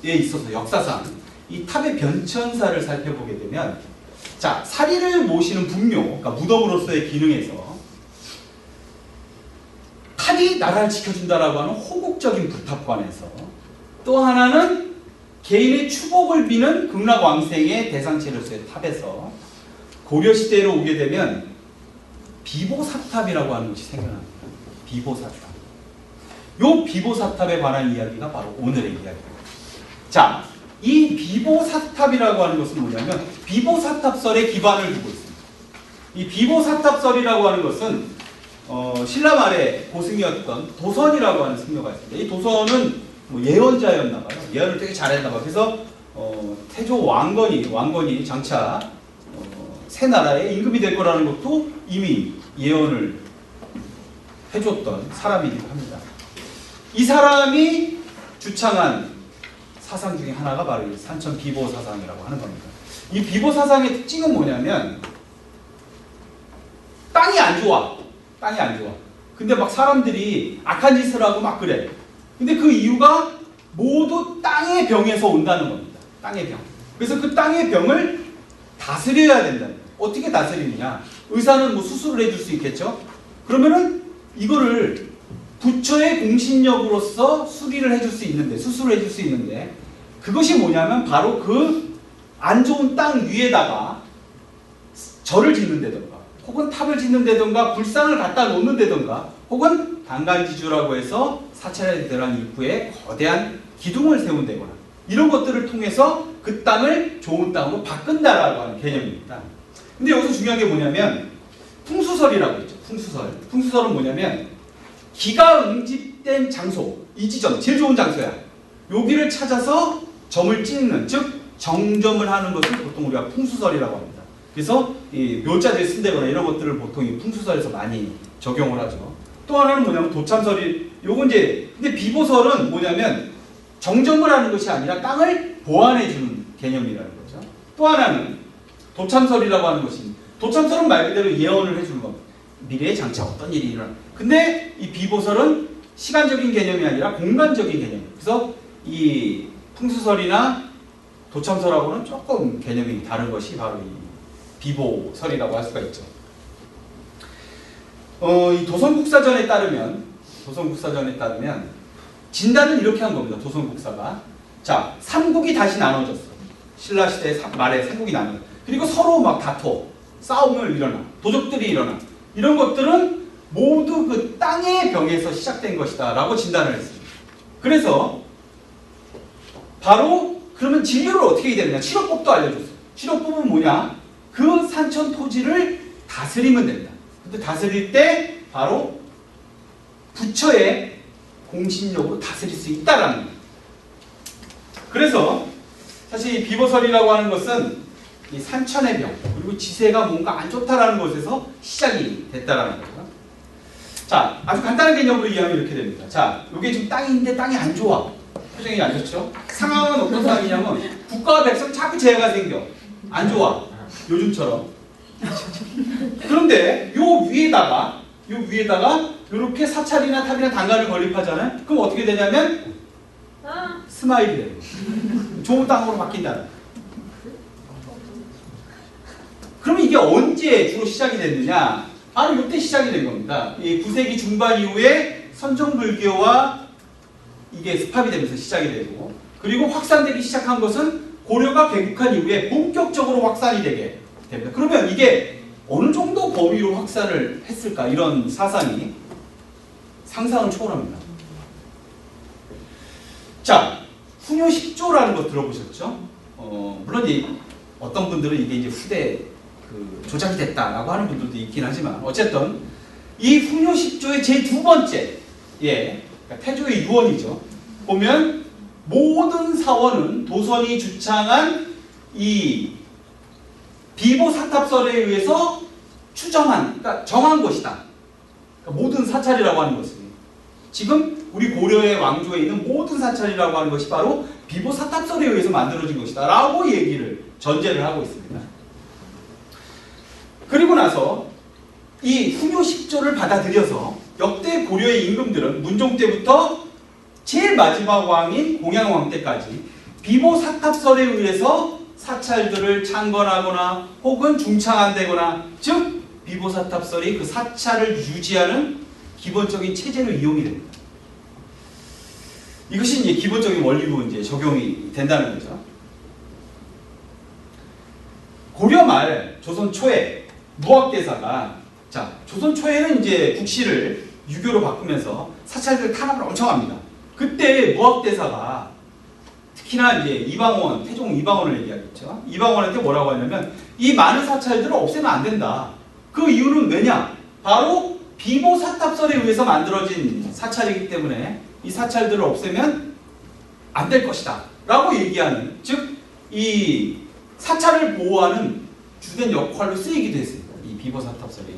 있어서 역사상 이 탑의 변천사를 살펴보게 되면, 자, 사리를 모시는 분묘, 그러니까 무덤으로서의 기능에서 탑이 나라를 지켜준다라고 하는 호국적인 불탑관에서, 또 하나는 개인의 추복을 비는 극락왕생의 대상체로서의 탑에서 고려시대로 오게 되면 비보사탑이라고 하는 것이 생겨납니다. 비보사탑. 요 비보사탑에 관한 이야기가 바로 오늘의 이야기입니다. 자, 이 비보사탑이라고 하는 것은 뭐냐면 비보사탑설에 기반을 두고 있습니다. 이 비보사탑설이라고 하는 것은 신라 말에 고승이었던 도선이라고 하는 승려가 있습니다. 이 도선은 뭐 예언자였나 봐요. 예언을 되게 잘했나 봐요. 그래서 태조 왕건이 장차 새 나라의 임금이 될 거라는 것도 이미 예언을 해줬던 사람이기도 합니다. 이 사람이 주창한 사상 중에 하나가 바로 이 산천 비보 사상이라고 하는 겁니다. 이 비보 사상의 특징은 뭐냐면 땅이 안 좋아. 땅이 안 좋아. 근데 막 사람들이 악한 짓을 하고 막 그래. 근데 그 이유가 모두 땅의 병에서 온다는 겁니다. 땅의 병. 그래서 그 땅의 병을 다스려야 된다는 거예요. 어떻게 다스리느냐? 의사는 뭐 수술을 해줄 수 있겠죠? 그러면은 이거를 부처의 공신력으로서 수리를 해줄 수 있는데, 수술을 해줄 수 있는데, 그것이 뭐냐면 바로 그 안 좋은 땅 위에다가 절을 짓는다던가, 혹은 탑을 짓는다던가, 불상을 갖다 놓는다던가, 혹은 단간지주라고 해서 사찰에 들어간 입구에 거대한 기둥을 세운다거나, 이런 것들을 통해서 그 땅을 좋은 땅으로 바꾼다라고 하는 개념입니다. 근데 여기서 중요한 게 뭐냐면 풍수설이라고 있죠. 풍수설. 풍수설은 뭐냐면 기가 응집된 장소, 이 지점, 제일 좋은 장소야. 여기를 찾아서 점을 찍는, 즉 정점을 하는 것을 보통 우리가 풍수설이라고 합니다. 그래서 이 묘자들 쓴다거나 이런 것들을 보통 이 풍수설에서 많이 적용을 하죠. 또 하나는 뭐냐면 도참설이, 요건 이제, 근데 비보설은 뭐냐면 정점을 하는 것이 아니라 땅을 보완해주는 개념이라는 거죠. 또 하나는 도참설이라고 하는 것입니다. 도참설은 말 그대로 예언을 해주는 겁니다. 미래에 장차 어떤 일이 일어나. 근데 이 비보설은 시간적인 개념이 아니라 공간적인 개념이에요. 그래서 이 풍수설이나 도참설하고는 조금 개념이 다른 것이 바로 이 비보설이라고 할 수가 있죠. 이 도선국사전에 따르면 진단은 이렇게 한 겁니다. 도선국사가. 자, 삼국이 다시 나눠졌어. 신라시대 말에 삼국이 나눠져. 그리고 서로 막 다퉈. 싸움을 일어나. 도적들이 일어나. 이런 것들은 모두 그 땅의 병에서 시작된 것이다 라고 진단을 했습니다. 그래서 바로 그러면 진료를 어떻게 해야 되느냐. 치료법도 알려줬어요. 치료법은 뭐냐. 그 산천 토지를 다스리면 된다. 근데 다스릴 때 바로 부처의 공신력으로 다스릴 수 있다라는 거예요. 그래서 사실 이 비보설이라고 하는 것은 이 산천의 병, 그리고 지세가 뭔가 안 좋다라는 것에서 시작이 됐다라는 거죠. 자, 아주 간단한 개념으로 이해하면 이렇게 됩니다. 자, 이게 지금 땅인데 땅이 안 좋아. 표정이 안 좋죠? 상황은 어떤 상황이냐면 국가와 백성 자꾸 재해가 생겨. 안 좋아. 요즘처럼. 그런데 요 위에다가 이렇게 사찰이나 탑이나 단간을 건립하잖아요. 그럼 어떻게 되냐면 스마일이 돼요. 좋은 땅으로 바뀐다는. 그러면 이게 언제 주로 시작이 됐느냐? 바로 이때 시작이 된 겁니다. 이 9세기 중반 이후에 선정불교와 이게 습합이 되면서 시작이 되고, 그리고 확산되기 시작한 것은 고려가 개국한 이후에 본격적으로 확산이 되게 됩니다. 그러면 이게 어느 정도 범위로 확산을 했을까? 이런 사상이 상상을 초월합니다. 자, 훈요 10조라는 거 들어보셨죠? 물론 어떤 분들은 이게 이제 후대 조작이 됐다라고 하는 분들도 있긴 하지만 어쨌든 이 풍요 10조의 제 두 번째 그러니까 태조의 유언이죠. 보면 모든 사원은 도선이 주창한 이 비보사탑설에 의해서 추정한, 그러니까 정한 것이다. 그러니까 모든 사찰이라고 하는 것은 지금 우리 고려의 왕조에 있는 모든 사찰이라고 하는 것이 바로 비보사탑설에 의해서 만들어진 것이다 라고 얘기를 전제를 하고 있습니다. 그리고 나서 이 풍요 10조를 받아들여서 역대 고려의 임금들은 문종 때부터 제일 마지막 왕인 공양왕 때까지 비보사탑설에 의해서 사찰들을 창건하거나 혹은 중창한다거나 즉 비보사탑설이 그 사찰을 유지하는 기본적인 체제로 이용이 됩니다. 이것이 이제 기본적인 원리로 이제 적용이 된다는 거죠. 고려 말 조선 초에 무학대사가 조선 초에는 이제 국시를 유교로 바꾸면서 사찰들 탄압을 엄청 합니다. 그때 무학대사가 특히나 이제 이방원, 태종 이방원을 얘기하겠죠. 이방원한테 뭐라고 하냐면 이 많은 사찰들을 없애면 안 된다. 그 이유는 왜냐? 바로 비보사탑설에 의해서 만들어진 사찰이기 때문에 이 사찰들을 없애면 안 될 것이다 라고 얘기하는, 즉 이 사찰을 보호하는 주된 역할로 쓰이기도 했습니다. 이 비보사탑설이.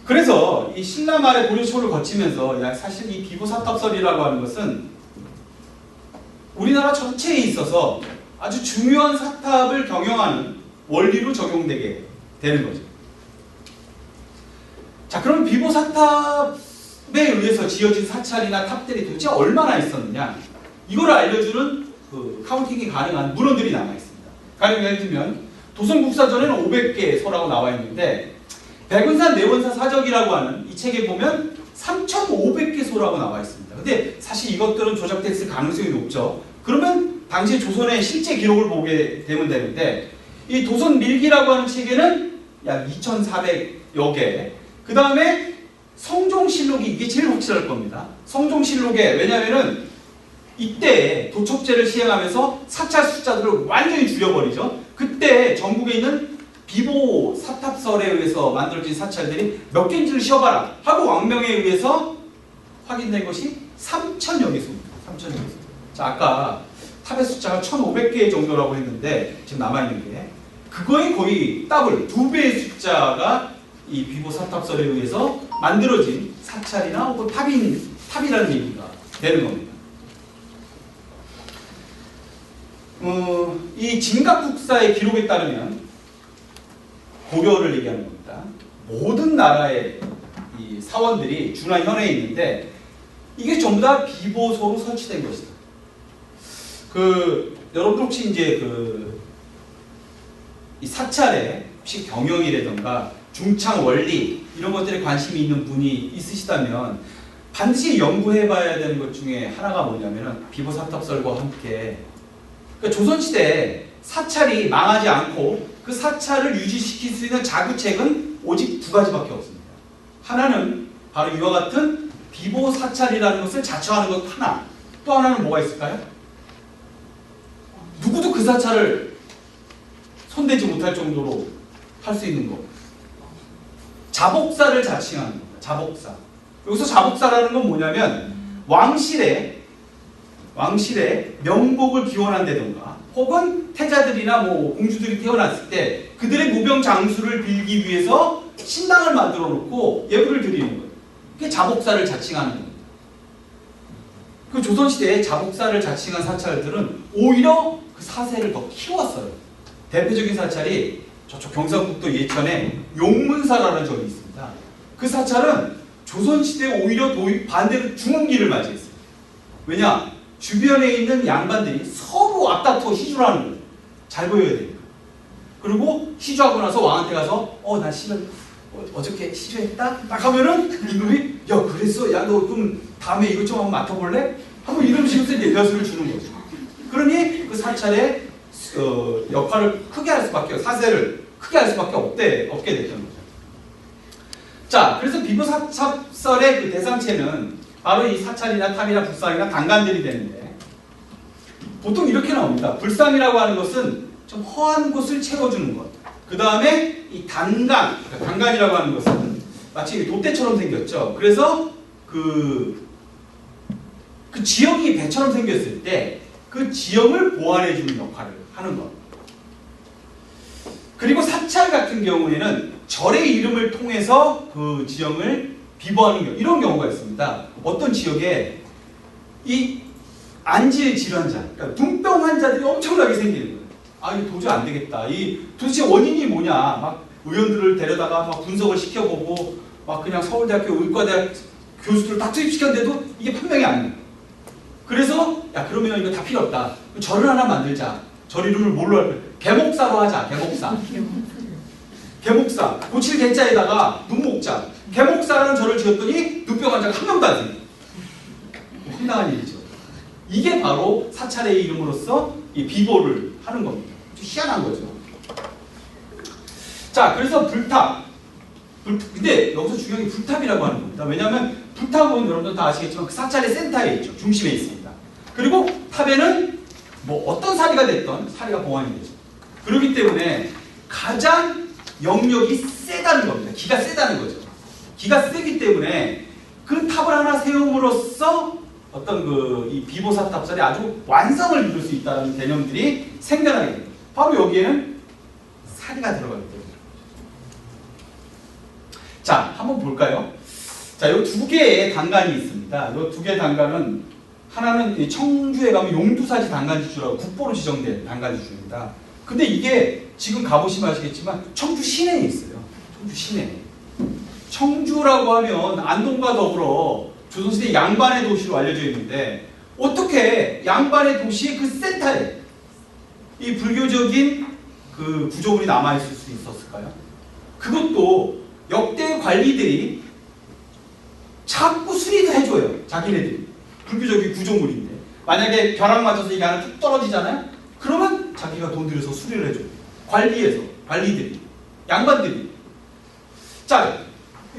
그래서 이 신라 말의 고려 초를 거치면서 사실 이 비보사탑설이라고 하는 것은 우리나라 전체에 있어서 아주 중요한 사탑을 경영하는 원리로 적용되게 되는 거죠. 자, 그럼 비보사탑에 의해서 지어진 사찰이나 탑들이 도대체 얼마나 있었느냐? 이걸 알려주는 카운팅이 가능한 문헌들이 남아있습니다. 가령 예를 들면 도성국사전에는 500개 소라고 나와 있는데 백운산 내원사 사적이라고 하는 이 책에 보면 3,500개 소라고 나와 있습니다. 근데 사실 이것들은 조작됐을 가능성이 높죠. 그러면 당시 조선의 실제 기록을 보게 되면 되는데 이 도선밀기라고 하는 책에는 약 2,400여 개. 그 다음에 성종실록이 이게 제일 확실할 겁니다. 성종실록에 왜냐면은 이때 도첩제를 시행하면서 사찰 숫자들을 완전히 줄여버리죠. 그때 전국에 있는 비보 사탑설에 의해서 만들어진 사찰들이 몇 개인지를 쉬어봐라 하고 왕명에 의해서 확인된 것이 3,000여 개수입니다. 3,000여 개수. 자, 아까 탑의 숫자가 1,500개 정도라고 했는데 지금 남아있는 게 그거의 거의 더블, 2배의 숫자가 이 비보 사탑설에 의해서 만들어진 사찰이나 혹은 탑이라는 얘기가 되는 겁니다. 이 진갑국사의 기록에 따르면 고려를 얘기하는 겁니다. 모든 나라의 이 사원들이 준하 현에 있는데 이게 전부 다 비보소로 설치된 것이다. 여러분들 혹시 이제 이 사찰의 혹시 경영이라던가 중창 원리 이런 것들에 관심이 있는 분이 있으시다면 반드시 연구해봐야 되는 것 중에 하나가 뭐냐면은 비보사탑설과 함께 그러니까 조선시대에 사찰이 망하지 않고 그 사찰을 유지시킬 수 있는 자구책은 오직 두 가지밖에 없습니다. 하나는 바로 이와 같은 비보사찰이라는 것을 자처하는 것 하나, 또 하나는 뭐가 있을까요? 누구도 그 사찰을 손대지 못할 정도로 할 수 있는 것. 자복사를 자칭하는 겁니다. 자복사. 여기서 자복사라는 건 뭐냐면 왕실에 명복을 기원한다던가 혹은 태자들이나 공주들이 태어났을 때 그들의 무병 장수를 빌기 위해서 신당을 만들어 놓고 예불을 드리는 거예요. 그게 자복사를 자칭하는 겁니다. 그 조선시대에 자복사를 자칭한 사찰들은 오히려 그 사세를 더 키웠어요. 대표적인 사찰이 저쪽 경상북도 예천에 용문사라는 점이 있습니다. 그 사찰은 조선시대에 오히려 반대로 중흥기를 맞이했어요. 왜냐? 주변에 있는 양반들이 서로 앞다투어 시주를 하는 거예요. 잘 보여야 되니까. 그리고 시주하고 나서 왕한테 가서 나 실은 어저께 시주했다? 딱 하면은 임금이 야 그랬어? 야 너 그럼 다음에 이것 좀 한번 맡아볼래? 한번 이런 식으로 이제 벼슬을 주는 거죠. 그러니 그 사찰의 역할을 크게 할 수밖에 사세를 크게 할 수밖에 없게 됐던 거죠. 자, 그래서 비보사탑설의 그 대상체는 바로 이 사찰이나 탑이나 불상이나 단간들이 되는데 보통 이렇게 나옵니다. 불상이라고 하는 것은 좀 허한 곳을 채워주는 것. 그 다음에 이 단간, 그러니까 단간이라고 하는 것은 마치 돛대처럼 생겼죠. 그래서 그 지형이 배처럼 생겼을 때 그 지형을 보완해주는 역할을 하는 것. 그리고 사찰 같은 경우에는 절의 이름을 통해서 그 지형을 비보하는 경우, 이런 경우가 있습니다. 어떤 지역에 이 안질 질환자, 그러니까 눈병 환자들이 엄청나게 생기는 거예요. 아, 이거 도저히 안 되겠다. 이 도대체 원인이 뭐냐? 막 의원들을 데려다가 막 분석을 시켜보고 막 그냥 서울대학교 의과대학 교수들을 다 투입시켰는데도 이게 판명이 안 돼. 그래서 야, 그러면 이거 다 필요 없다. 절을 하나 만들자. 절 이름을 뭘로 할까? 개목사로 하자. 개목사. 개목사. 고칠 개자에다가 눈목자. 개목사라는 절을 지었더니 눈병 환자가 한 명도 안 생겨. 황당한 일이죠. 이게 바로 사찰의 이름으로써 이 비보를 하는 겁니다. 좀 희한한 거죠. 자, 그래서 불탑. 근데 여기서 중요한 게 불탑이라고 하는 겁니다. 왜냐하면 불탑은 여러분들 다 아시겠지만 그 사찰의 센터에 있죠. 중심에 있습니다. 그리고 탑에는 뭐 어떤 사리가 됐던 사리가 보완이 되죠. 그렇기 때문에 가장 영역이 세다는 겁니다. 기가 세다는 거죠. 기가 세기 때문에 그 탑을 하나 세움으로써 어떤 이 비보사탑설이 아주 완성을 이룰 수 있다는 개념들이 생겨나게 됩니다. 바로 여기에는 사리가 들어가기 때문에. 자, 한번 볼까요? 자, 이 두 개의 단간이 있습니다. 이 두 개의 단간은 하나는 청주에 가면 용두사지 단간지주라고 국보로 지정된 단간지주입니다. 근데 이게 지금 가보시면 아시겠지만 청주 시내에 있어요. 청주 시내. 청주라고 하면 안동과 더불어 조선시대 양반의 도시로 알려져 있는데 어떻게 양반의 도시의 그 센터에 이 불교적인 그 구조물이 남아있을 수 있었을까요? 그것도 역대 관리들이 자꾸 수리도 해줘요. 자기네들이. 불교적인 구조물인데 만약에 벼락 맞아서 이게 하나 뚝 떨어지잖아요? 그러면 자기가 돈 들여서 수리를 해줘요. 관리들이. 양반들이. 자,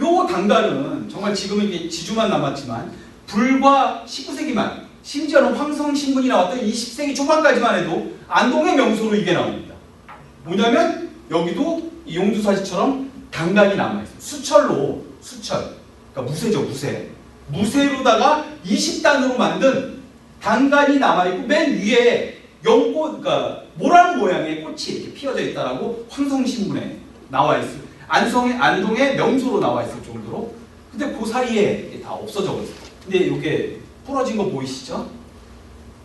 요 단간은 정말 지금은 이게 지주만 남았지만 불과 19세기 말 심지어는 황성신문이 나왔던 20세기 초반까지만 해도 안동의 명소로 이게 나옵니다. 뭐냐면 여기도 이 용두사시처럼 단간이 남아있어요. 수철. 그러니까 무쇠죠, 무쇠. 무쇠로다가 20단으로 만든 단간이 남아있고 맨 위에 그러니까 모란 모양의 꽃이 이렇게 피어져 있다라고 황성신문에 나와 있어요. 안동의 명소로 나와 있을 정도로. 근데 그 사이에 다 없어져 버렸어요. 근데 이게 부러진 거 보이시죠?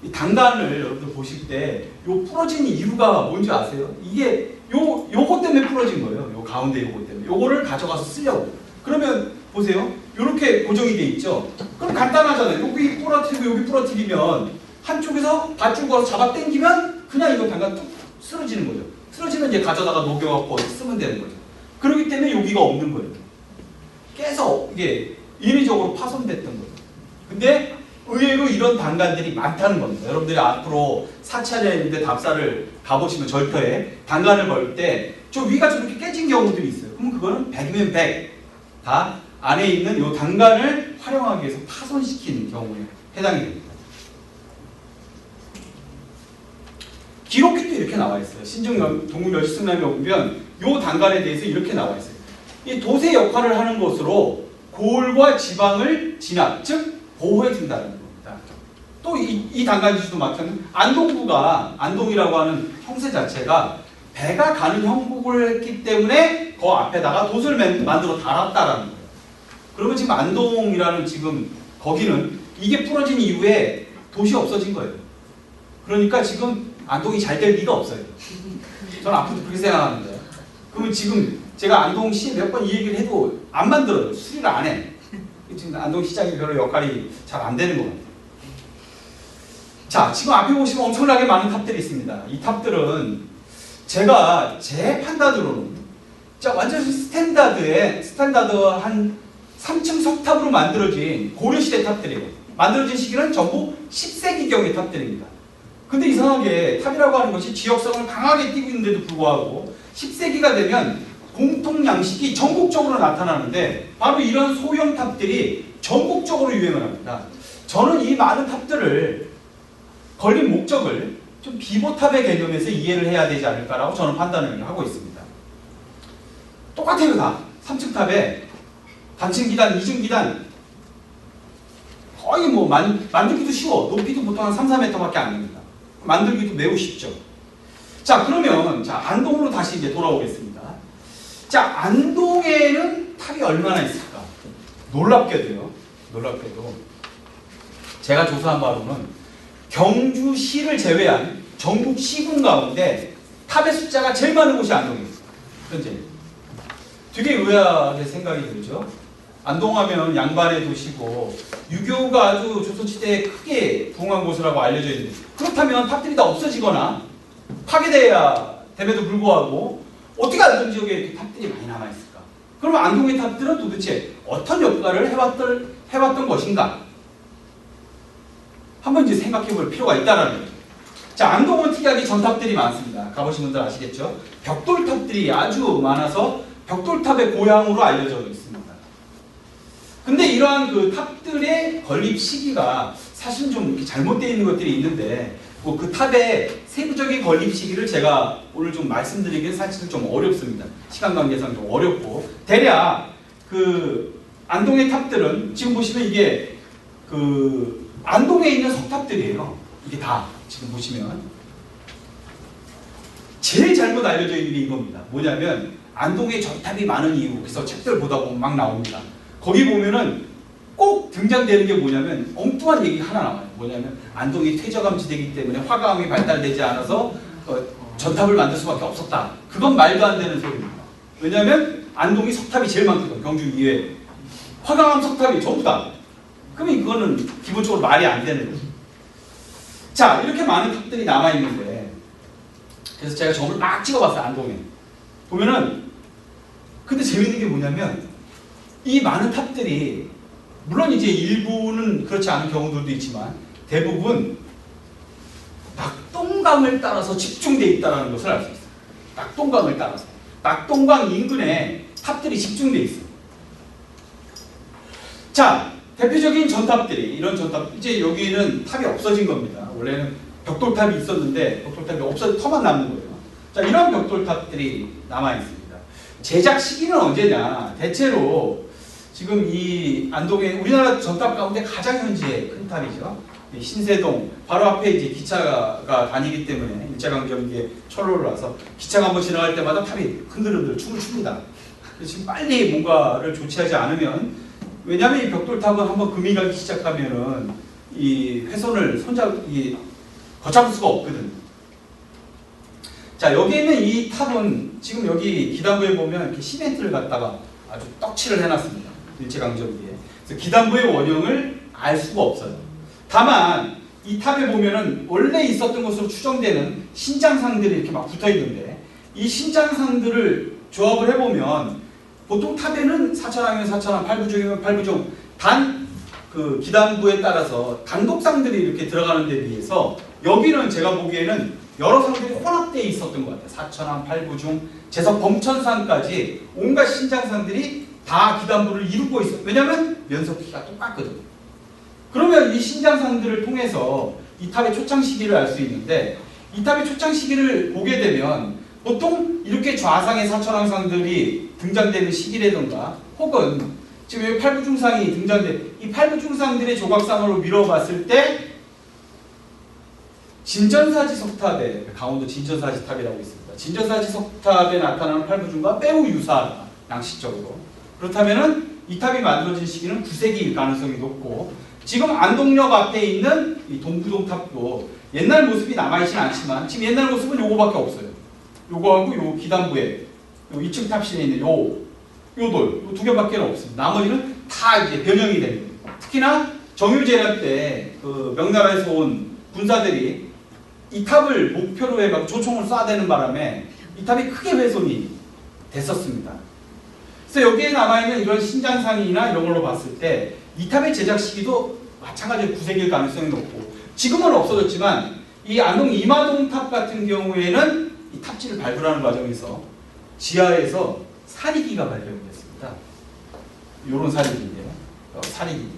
이 단간을 여러분들 보실 때 요 부러진 이유가 뭔지 아세요? 이게 요거 때문에 부러진 거예요. 요 가운데 요거 때문에. 요거를 가져가서 쓰려고. 그러면 보세요. 요렇게 고정이 돼 있죠? 그럼 간단하잖아요. 여기 부러뜨리고 여기 부러뜨리면 한쪽에서 밧줄 걸어서 잡아 당기면 그냥 이거 단간 뚝 쓰러지는 거죠. 쓰러지면 이제 가져다가 녹여갖고 쓰면 되는 거죠. 그렇기 때문에 여기가 없는 거예요. 계속 이게 인위적으로 파손됐던 거죠. 근데 의외로 이런 단간들이 많다는 겁니다. 여러분들이 앞으로 사찰에 있는데 답사를 가보시면 절터에 단간을 걸 때 저 위가 저렇게 깨진 경우들이 있어요. 그럼 그거는 100이면 100 다 안에 있는 이 단간을 활용하기 위해서 파손시킨 경우에 해당이 됩니다. 기록에도 이렇게 나와 있어요. 신증 동국열시승남에 보면 이 단간에 대해서 이렇게 나와 있어요. 이 도세 역할을 하는 것으로 골과 지방을 진압, 즉 보호해 준다는 겁니다. 또 이 단간지수도 마찬가지로 안동이라고 하는 형세 자체가 배가 가는 형국을 했기 때문에 그 앞에다가 돛을 만들어 달았다라는 거예요. 그러면 지금 안동이라는 지금 거기는 이게 부러진 이후에 돛이 없어진 거예요. 그러니까 지금 안동이 잘 될 리가 없어요. 저는 앞으로도 그렇게 생각하는데. 그러면 지금 제가 안동시 몇 번 이 얘기를 해도 안 만들어요. 수리를 안 해. 지금 안동시장이 별로 역할이 잘 안 되는 것 같아요. 자, 지금 앞에 보시면 엄청나게 많은 탑들이 있습니다. 이 탑들은 제가 제 판단으로는 완전 스탠다드한 3층 석탑으로 만들어진 고려시대 탑들이에요. 만들어진 시기는 전부 10세기경의 탑들입니다. 근데 이상하게 탑이라고 하는 것이 지역성을 강하게 띠고 있는데도 불구하고 10세기가 되면 공통 양식이 전국적으로 나타나는데 바로 이런 소형 탑들이 전국적으로 유행을 합니다. 저는 이 많은 탑들을 걸린 목적을 좀 비보탑의 개념에서 이해를 해야 되지 않을까라고 저는 판단을 하고 있습니다. 똑같아요 다. 3층 탑에 단층 기단, 2중 기단 거의 뭐 만들기도 쉬워. 높이도 보통 한 3, 4m밖에 안 됩니다. 만들기도 매우 쉽죠. 자, 그러면 자 안동으로 다시 이제 돌아오겠습니다. 자, 안동에는 탑이 얼마나 있을까? 놀랍게도요. 놀랍게도 제가 조사한 바로는 경주시를 제외한 전국 시군 가운데 탑의 숫자가 제일 많은 곳이 안동이에요. 현재. 되게 의아하게 생각이 들죠. 안동하면 양반의 도시고 유교가 아주 조선시대에 크게 부흥한 곳이라고 알려져 있는데 그렇다면 탑들이 다 없어지거나 파괴돼야 됨에도 불구하고 어떻게 안동 지역에 이렇게 탑들이 많이 남아있을까? 그러면 안동의 탑들은 도대체 어떤 역할을 해왔던 것인가? 한번 이제 생각해 볼 필요가 있다는 거죠. 자, 안동은 특이하게 전탑들이 많습니다. 가보신 분들 아시겠죠? 벽돌탑들이 아주 많아서 벽돌탑의 고향으로 알려져 있습니다. 근데 이러한 그 탑들의 건립 시기가 사실 좀 이렇게 잘못되어 있는 것들이 있는데 뭐 그 탑의 세부적인 건립 시기를 제가 오늘 좀 말씀드리기는 사실 좀 어렵습니다. 시간 관계상 좀 어렵고 대략 그 안동의 탑들은 지금 보시면 이게 그 안동에 있는 석탑들이에요. 이게 다 지금 보시면 제일 잘못 알려져 있는 게 이겁니다. 뭐냐면 안동에 전탑이 많은 이유. 그래서 책들 보다 보면 막 나옵니다. 거기 보면은 꼭 등장되는 게 뭐냐면 엉뚱한 얘기가 하나 나와요. 뭐냐면 안동이 퇴적암지대이기 때문에 화강암이 발달되지 않아서 전탑을 만들 수밖에 없었다. 그건 말도 안 되는 소리입니다. 왜냐하면 안동이 석탑이 제일 많거든. 경주 이외에 화강암 석탑이 전부 다. 그러면 이거는 기본적으로 말이 안 되는 거죠. 자, 이렇게 많은 탑들이 남아있는데 그래서 제가 점을 막 찍어봤어요. 안동에 보면은 근데 재밌는 게 뭐냐면 이 많은 탑들이 물론 이제 일부는 그렇지 않은 경우들도 있지만 대부분 낙동강을 따라서 집중되어 있다는 것을 알 수 있어요. 낙동강을 따라서 낙동강 인근에 탑들이 집중되어 있어요. 자, 대표적인 전탑들이 이런 전탑 이제 여기는 탑이 없어진 겁니다. 원래는 벽돌탑이 있었는데 벽돌탑이 없어져 터만 남는 거예요. 자, 이런 벽돌탑들이 남아 있습니다. 제작 시기는 언제냐? 대체로 지금 이 안동의 우리나라 전탑 가운데 가장 현지의 큰 탑이죠. 신세동 바로 앞에 이제 기차가 다니기 때문에 일제강점기에 철로를 와서 기차가 한번 지나갈 때마다 탑이 흔들흔들 춤을 춥니다. 그래서 지금 빨리 뭔가를 조치하지 않으면 왜냐하면 이 벽돌탑은 한번 금이 가기 시작하면은 이 훼손을 걷잡을 수가 없거든. 자, 여기 있는 이 탑은 지금 여기 기단부에 보면 이렇게 시멘트를 갖다가 아주 떡칠을 해놨습니다. 일제강점기에. 그래서 기단부의 원형을 알 수가 없어요. 다만 이 탑에 보면은 원래 있었던 것으로 추정되는 신장상들이 이렇게 막 붙어 있는데 이 신장상들을 조합을 해보면 보통 탑에는 4천왕이면 4천왕, 8부종이면 8부종 단 그 기단부에 따라서 단독상들이 이렇게 들어가는 데 비해서 여기는 제가 보기에는 여러 상들이 혼합되어 있었던 것 같아요. 4천왕, 8부중, 제석 범천상까지 온갖 신장상들이 다 기단부를 이루고 있어요. 왜냐하면 면석키가 똑같거든요. 그러면 이 신장상들을 통해서 이 탑의 초창 시기를 알 수 있는데 이 탑의 초창 시기를 보게 되면 보통 이렇게 좌상의 사천왕상들이 등장되는 시기라던가 혹은 지금 여기 팔부중상이 등장돼 이 팔부중상들의 조각상으로 미뤄봤을 때 진전사지 석탑에 강원도 진전사지 탑이라고 있습니다. 진전사지 석탑에 나타나는 팔부중과 매우 유사하다. 양식적으로. 그렇다면은 이 탑이 만들어진 시기는 9세기일 가능성이 높고 지금 안동역 앞에 있는 이 동부동 탑도 옛날 모습이 남아있진 않지만 지금 옛날 모습은 요거밖에 없어요. 요거하고 요 기단부에 요 2층 탑실에 있는 요 돌, 요 두 개밖에 없습니다. 나머지는 다 이제 변형이 됩니다. 특히나 정유재란 때 그 명나라에서 온 군사들이 이 탑을 목표로 해가지고 조총을 쏴대는 바람에 이 탑이 크게 훼손이 됐었습니다. 그래서 여기에 남아있는 이런 신장상이나 이런 걸로 봤을 때 이 탑의 제작 시기도 마찬가지로 9세기일 가능성이 높고 지금은 없어졌지만 이 안동 이마동 탑 같은 경우에는 이 탑지를 발굴하는 과정에서 지하에서 사리기가 발견됐습니다. 요런 사리기인데요. 사리기들이.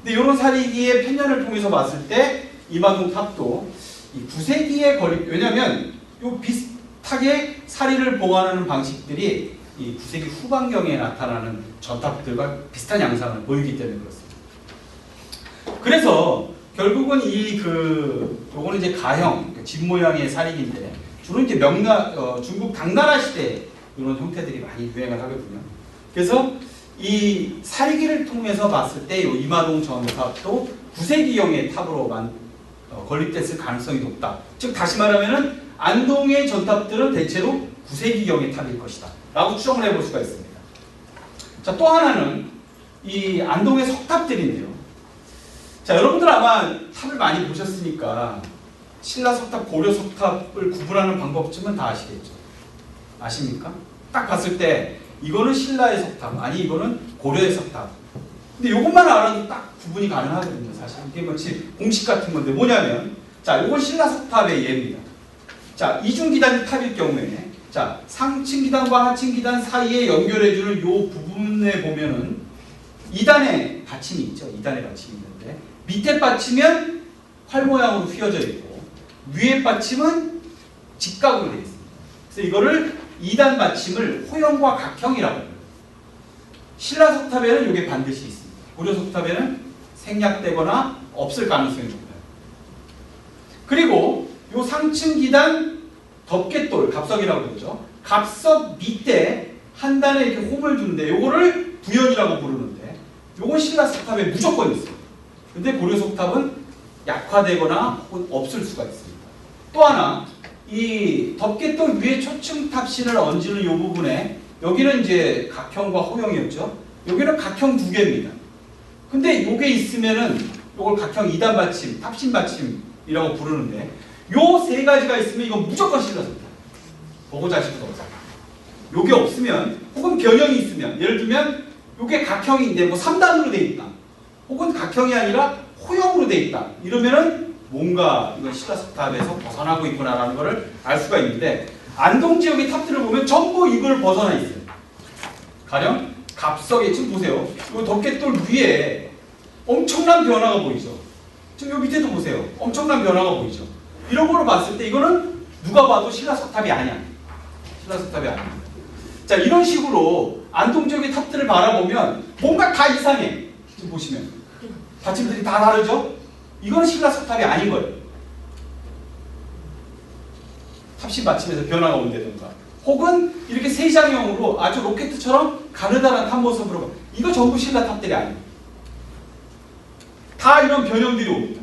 근데 요런 사리기의 편년을 통해서 봤을 때 이마동 탑도 이 9세기에 왜냐면 요 비슷하게 사리를 보관하는 방식들이 이 9세기 후반경에 나타나는 전탑들과 비슷한 양상을 보이기 때문에 그렇습니다. 그래서 결국은 요거는 이제 가형, 집 모양의 사릭인데 주로 이제 중국 당나라 시대 이런 형태들이 많이 유행을 하거든요. 그래서 이 사리기를 통해서 봤을 때 이 이마동 전탑도 9세기형의 탑으로 건립됐을 가능성이 높다. 즉 다시 말하면은 안동의 전탑들은 대체로 9세기경의 탑일 것이다 라고 추정을 해볼 수가 있습니다. 자, 또 하나는 이 안동의 석탑들인데요. 자, 여러분들 아마 탑을 많이 보셨으니까 신라 석탑, 고려 석탑을 구분하는 방법쯤은 다 아시겠죠? 아십니까? 딱 봤을 때 이거는 신라의 석탑, 아니 이거는 고려의 석탑. 근데 이것만 알아도 딱 구분이 가능하거든요. 사실 이게 마치 공식 같은 건데 뭐냐면, 자, 이건 신라 석탑의 예입니다. 자, 이중기단 탑일 경우에, 자, 상층 기단과 하층 기단 사이에 연결해주는 이 부분에 보면은 2단의 받침이 있죠. 2단의 받침이 있는데 밑에 받침은 활 모양으로 휘어져 있고 위에 받침은 직각으로 되어 있습니다. 그래서 이거를 2단 받침을 호형과 각형이라고 합니다. 신라 석탑에는 이게 반드시 있습니다. 고려 석탑에는 생략되거나 없을 가능성이 높아요. 그리고 이 상층 기단 덮개돌, 갑석이라고 그러죠. 갑석 밑에 한 단에 이렇게 홈을 주는데 요거를 부연이라고 부르는데 요건 신라 석탑에 무조건 있어요. 근데 고려 석탑은 약화되거나 혹은 없을 수가 있습니다. 또 하나, 이 덮개돌 위에 초층 탑신을 얹는 이 부분에 여기는 이제 각형과 호형이었죠. 여기는 각형 2개입니다. 근데 요게 있으면은 요걸 각형 2단 받침, 탑신 받침이라고 부르는데 요 3가지가 있으면 이건 무조건 신라 석탑. 보고 자실 수 없어요. 요게 없으면 혹은 변형이 있으면 예를 들면 요게 각형인데 뭐 3단으로 돼 있다. 혹은 각형이 아니라 호형으로 돼 있다. 이러면은 뭔가 이건 신라 석탑에서 벗어나고 있구나라는 것을 알 수가 있는데 안동 지역의 탑들을 보면 전부 이걸 벗어나 있어요. 가령 갑석에 지금 보세요. 이 덮개돌 위에 엄청난 변화가 보이죠. 지금 요 밑에도 보세요. 엄청난 변화가 보이죠. 이런 걸로 봤을 때 이거는 누가 봐도 신라 석탑이 아니야. 신라 석탑이 아닙니다. 자, 이런 식으로 안동 지역의 탑들을 바라보면 뭔가 다 이상해. 지금 보시면 받침들이 다 다르죠? 이거는 신라 석탑이 아닌 거예요. 탑신 받침에서 변화가 온다든가 혹은 이렇게 세장형으로 아주 로켓처럼 가느다란 탑 모습으로 봐. 이거 전부 신라 탑들이 아니에요. 다 이런 변형들이 옵니다.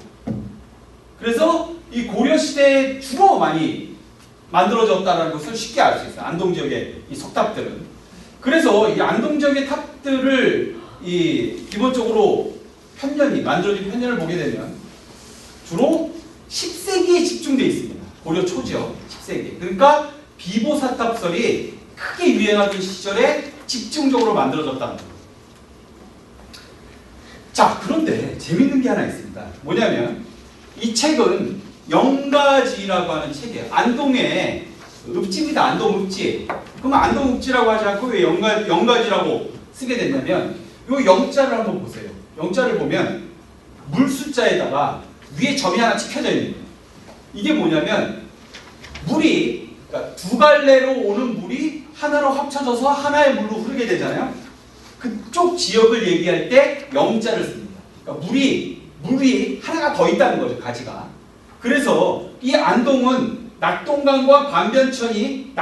그래서 이 고려시대에 주로 많이 만들어졌다는 것을 쉽게 알 수 있어요. 안동 지역의 이 석탑들은. 그래서 이 안동 지역의 탑들을 기본적으로 만들어진 편년을 보게 되면 주로 10세기에 집중되어 있습니다. 고려 초죠. 10세기. 그러니까 비보사탑설이 크게 유행하던 시절에 집중적으로 만들어졌다는 거예요. 자, 그런데 재밌는 게 하나 있습니다. 뭐냐면 이 책은 영가지라고 하는 책이에요. 안동의 읍지입니다. 안동 읍지. 그럼 안동 읍지라고 하지 않고 왜 영가지라고 쓰게 됐냐면 이 영자를 한번 보세요. 영자를 보면 물 숫자에다가 위에 점이 하나 찍혀져 있는 거예요. 이게 뭐냐면 물이 그러니까 두 갈래로 오는 물이 하나로 합쳐져서 하나의 물로 흐르게 되잖아요. 그쪽 지역을 얘기할 때 영자를 씁니다. 그러니까 물이 하나가 더 있다는 거죠. 가지가. 그래서 이 안동은 낙동강과 반변천이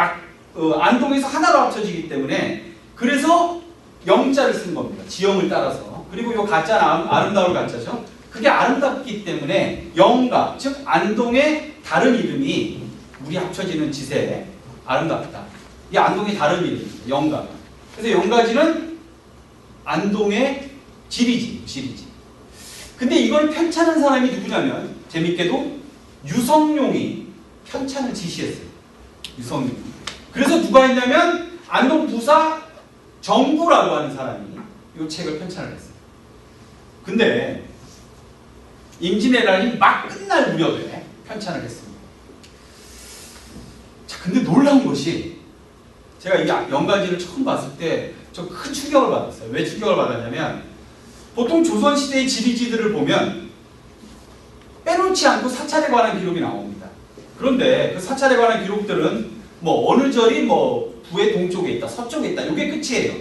안동에서 하나로 합쳐지기 때문에 그래서 영자를 쓴 겁니다. 지형을 따라서. 그리고 이 가짜는 아름다울 가짜죠. 그게 아름답기 때문에 영가, 즉 안동의 다른 이름이 물이 합쳐지는 지세 아름답다. 이 안동의 다른 이름입니다. 영가. 그래서 영가지는 안동의 지리지. 근데 이걸 편찬한 사람이 누구냐면 재밌게도 유성룡이 편찬을 지시했어요. 유성룡. 그래서 누가 했냐면 안동 부사 정부라고 하는 사람이 이 책을 편찬을 했어요. 근데 임진왜란이 막 끝날 무렵에 편찬을 했습니다. 자, 근데 놀라운 것이 제가 이 영가지를 처음 봤을 때 좀 큰 충격을 받았어요. 왜 충격을 받았냐면 보통 조선시대의 지리지들을 보면 빼놓지 않고 사찰에 관한 기록이 나옵니다. 그런데 그 사찰에 관한 기록들은 뭐 어느 절이 뭐 부의 동쪽에 있다, 서쪽에 있다. 이게 끝이에요.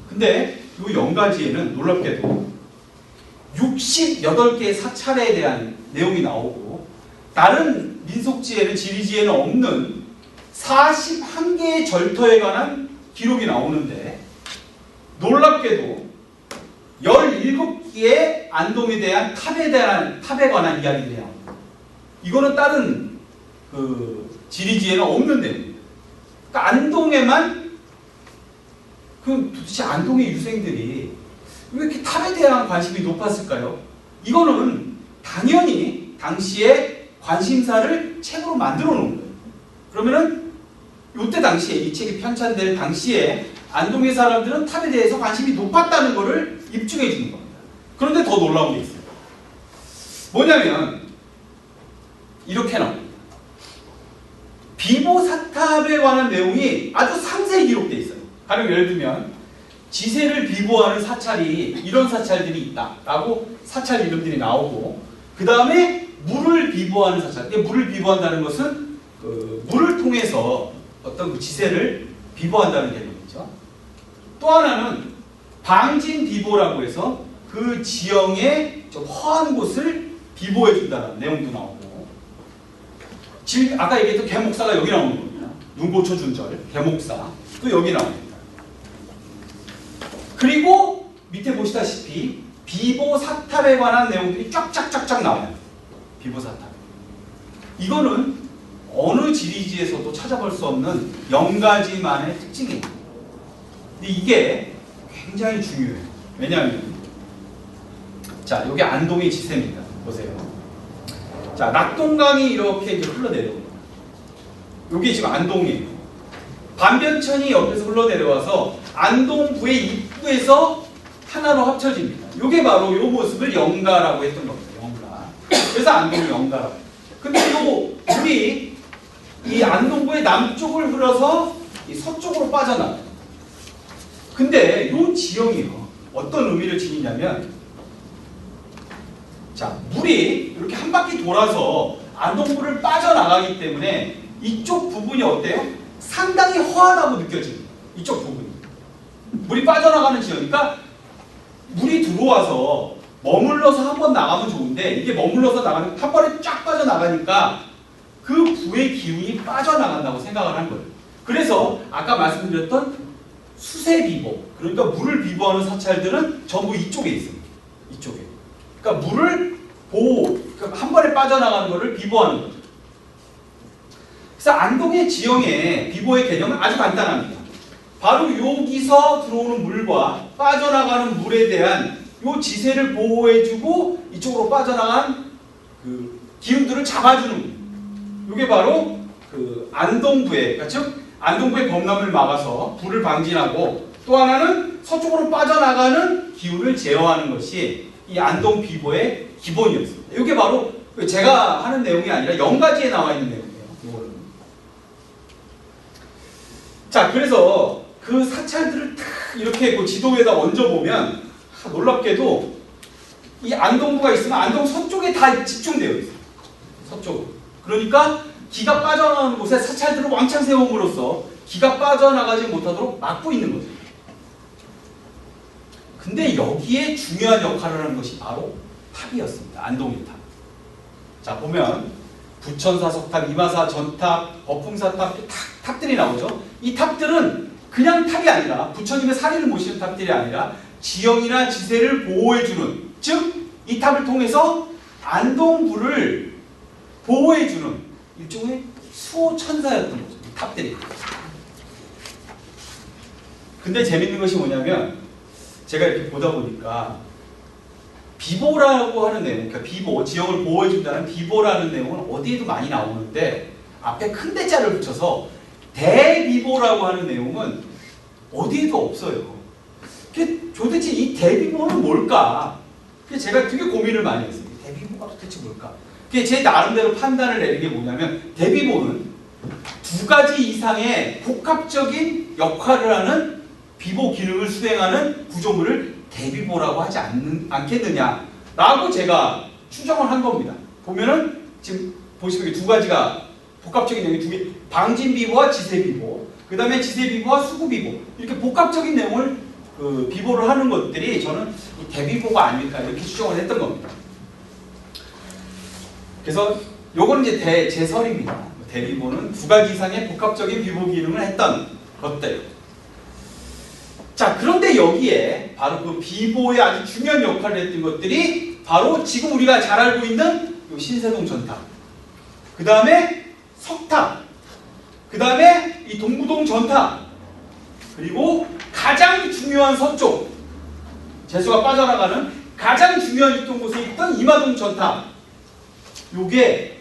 근데 이 영가지에는 놀랍게도 68개의 사찰에 대한 내용이 나오고 다른 민속지에는 지리지에는 없는 41개의 절터에 관한 기록이 나오는데 놀랍게도 17개의 안동에 대한 탑에 관한 이야기들이 나옵니다. 이거는 다른 지리지에는 없는 내용입니다. 그러니까 안동에만 도대체 안동의 유생들이 왜 이렇게 탑에 대한 관심이 높았을까요? 이거는 당연히 당시에 관심사를 책으로 만들어 놓은 거예요. 그러면은 이때 당시에 이 책이 편찬될 당시에 안동의 사람들은 탑에 대해서 관심이 높았다는 것을 입증해 주는 겁니다. 그런데 더 놀라운 게 있어요. 뭐냐면 이렇게 나옵니다. 비보사탑에 관한 내용이 아주 상세히 기록되어 있어요. 가령 예를 들면 지세를 비보하는 사찰이 이런 사찰들이 있다라고 사찰 이름들이 나오고 그 다음에 물을 비보하는 사찰. 물을 비보한다는 것은 물을 통해서 어떤 지세를 비보한다는 개념이죠. 또 하나는 방진 비보라고 해서 그 지형의 좀 허한 곳을 비보해 준다는 내용도 나오고 아까 얘기했던 개목사가 여기 나오는 겁니다. 눈고쳐 준절 개목사 또 여기 나옵니다. 그리고 밑에 보시다시피 비보사탑에 관한 내용들이 쫙쫙쫙쫙 나와요. 비보사탑. 이거는 어느 지리지에서도 찾아볼 수 없는 영가지만의 특징입니다. 근데 이게 굉장히 중요해요. 왜냐하면 자, 여기 안동의 지세입니다. 보세요. 자, 낙동강이 이렇게 이제 흘러내려옵니다. 여기 지금 안동이에요. 반변천이 옆에서 흘러내려와서 안동부의 입구에서 하나로 합쳐집니다. 이게 바로 이 모습을 영가라고 했던 겁니다. 영가. 그래서 안동이 영가라고. 근데 이 물이 이 안동부의 남쪽을 흘러서 이 서쪽으로 빠져나가요. 근데 이 지형이요. 어떤 의미를 지니냐면 자, 물이 이렇게 한 바퀴 돌아서 안동부를 빠져나가기 때문에 이쪽 부분이 어때요? 상당히 허하다고 느껴집니다. 이쪽 부분이. 물이 빠져나가는 지역이니까 물이 들어와서 머물러서 한 번 나가면 좋은데 이게 머물러서 나가는 한 번에 쫙 빠져나가니까 그 부의 기운이 빠져나간다고 생각을 한 거예요. 그래서 아까 말씀드렸던 수세비보, 그러니까 물을 비보하는 사찰들은 전부 이쪽에 있습니다. 이쪽에. 그러니까 물을 그러니까 한 번에 빠져나가는 것을 비보하는 거죠. 그래서 안동의 지형의 비보의 개념은 아주 간단합니다. 바로 여기서 들어오는 물과 빠져나가는 물에 대한 요 지세를 보호해주고 이쪽으로 빠져나간 그 기운들을 잡아주는 거예요. 이게 바로 그 안동부의, 그러니까 즉 안동부의 범람을 막아서 불을 방진하고 또 하나는 서쪽으로 빠져나가는 기운을 제어하는 것이 이 안동 비보의 기본이었습니다. 이게 바로 제가 하는 내용이 아니라 영가지에 나와 있는 내용이에요. 이거는. 자, 그래서 그 사찰들을 탁 이렇게 그 지도에다 얹어보면 놀랍게도 이 안동부가 있으면 안동 서쪽에 다 집중되어 있어요. 서쪽으로. 그러니까 기가 빠져나가는 곳에 사찰들을 왕창 세움으로써 기가 빠져나가지 못하도록 막고 있는 거죠. 근데 여기에 중요한 역할을 하는 것이 바로 탑이었습니다. 안동의 탑. 자, 보면 부천사석탑, 이마사 전탑, 법풍사탑 탑들이 나오죠. 이 탑들은 그냥 탑이 아니라 부처님의 사리를 모시는 탑들이 아니라 지형이나 지세를 보호해주는, 즉 이 탑을 통해서 안동부를 보호해주는 일종의 수호천사였던 거죠. 이 탑들이. 근데 재밌는 것이 뭐냐면 제가 이렇게 보다 보니까 비보라고 하는 내용, 그러니까 비보, 지형을 보호해준다는 비보라는 내용은 어디에도 많이 나오는데 앞에 큰 대자를 붙여서 대비보라고 하는 내용은 어디에도 없어요. 도대체 이 대비보는 뭘까? 제가 되게 고민을 많이 했어요. 대비보가 도대체 뭘까? 제 나름대로 판단을 내린 게 뭐냐면 대비보는 두 가지 이상의 복합적인 역할을 하는 비보 기능을 수행하는 구조물을 대비보라고 하지 않겠느냐라고 제가 추정을 한 겁니다. 보면은 지금 보시면 두 가지가 복합적인 내용이 두 개, 방진비보와 지세비보. 그 다음에 지세비보와 수구비보 이렇게 복합적인 내용을 비보를 하는 것들이 저는 이 대비보가 아닐까 이렇게 추정을 했던 겁니다. 그래서 요거는 이제 대제설입니다. 대비보는 두 가지 이상의 복합적인 비보 기능을 했던 것들. 자, 그런데 여기에 바로 그 비보의 아주 중요한 역할을 했던 것들이 바로 지금 우리가 잘 알고 있는 요 신세동 전탑, 그 다음에 석탑, 그 다음에 이 동부동 전탑, 그리고 가장 중요한 서쪽, 재수가 빠져나가는 가장 중요한 있던 곳에 있던 이마동 전탑, 요게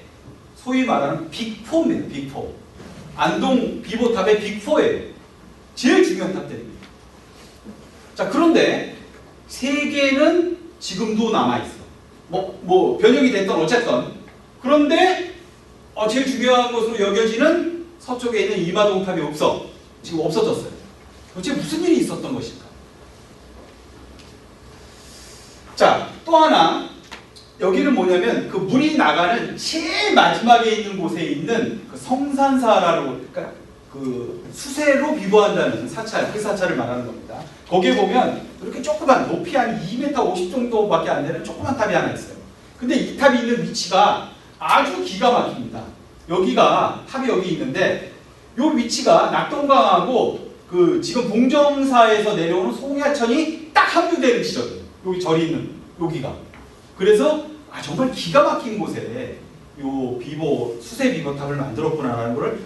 소위 말하는 빅4입니다. 빅4. 안동 비보탑의 빅4예요. 제일 중요한 탑들입니다. 자, 그런데 세 개는 지금도 남아있어. 뭐 변형이 됐던 어쨌든. 그런데 제일 중요한 것으로 여겨지는 서쪽에 있는 이마동탑이 지금 없어졌어요. 도대체 무슨 일이 있었던 것일까? 자, 또 하나 여기는 뭐냐면 그 물이 나가는 제일 마지막에 있는 곳에 있는 그 성산사라고, 그러니까 그 수세로 비보한다는 사찰, 그 사찰을 말하는 겁니다. 거기에 보면 이렇게 조그만 높이 한 2m 50 정도밖에 안 되는 조그만 탑이 하나 있어요. 근데 이 탑이 있는 위치가 아주 기가 막힙니다. 여기가 탑이 여기 있는데 이 위치가 낙동강하고 그 지금 봉정사에서 내려오는 송야천이 딱 합류되는 지점이에요. 여기 절이 있는 여기가. 그래서 정말 기가 막힌 곳에 요 비보 수세 비보탑을 만들었구나라는 것을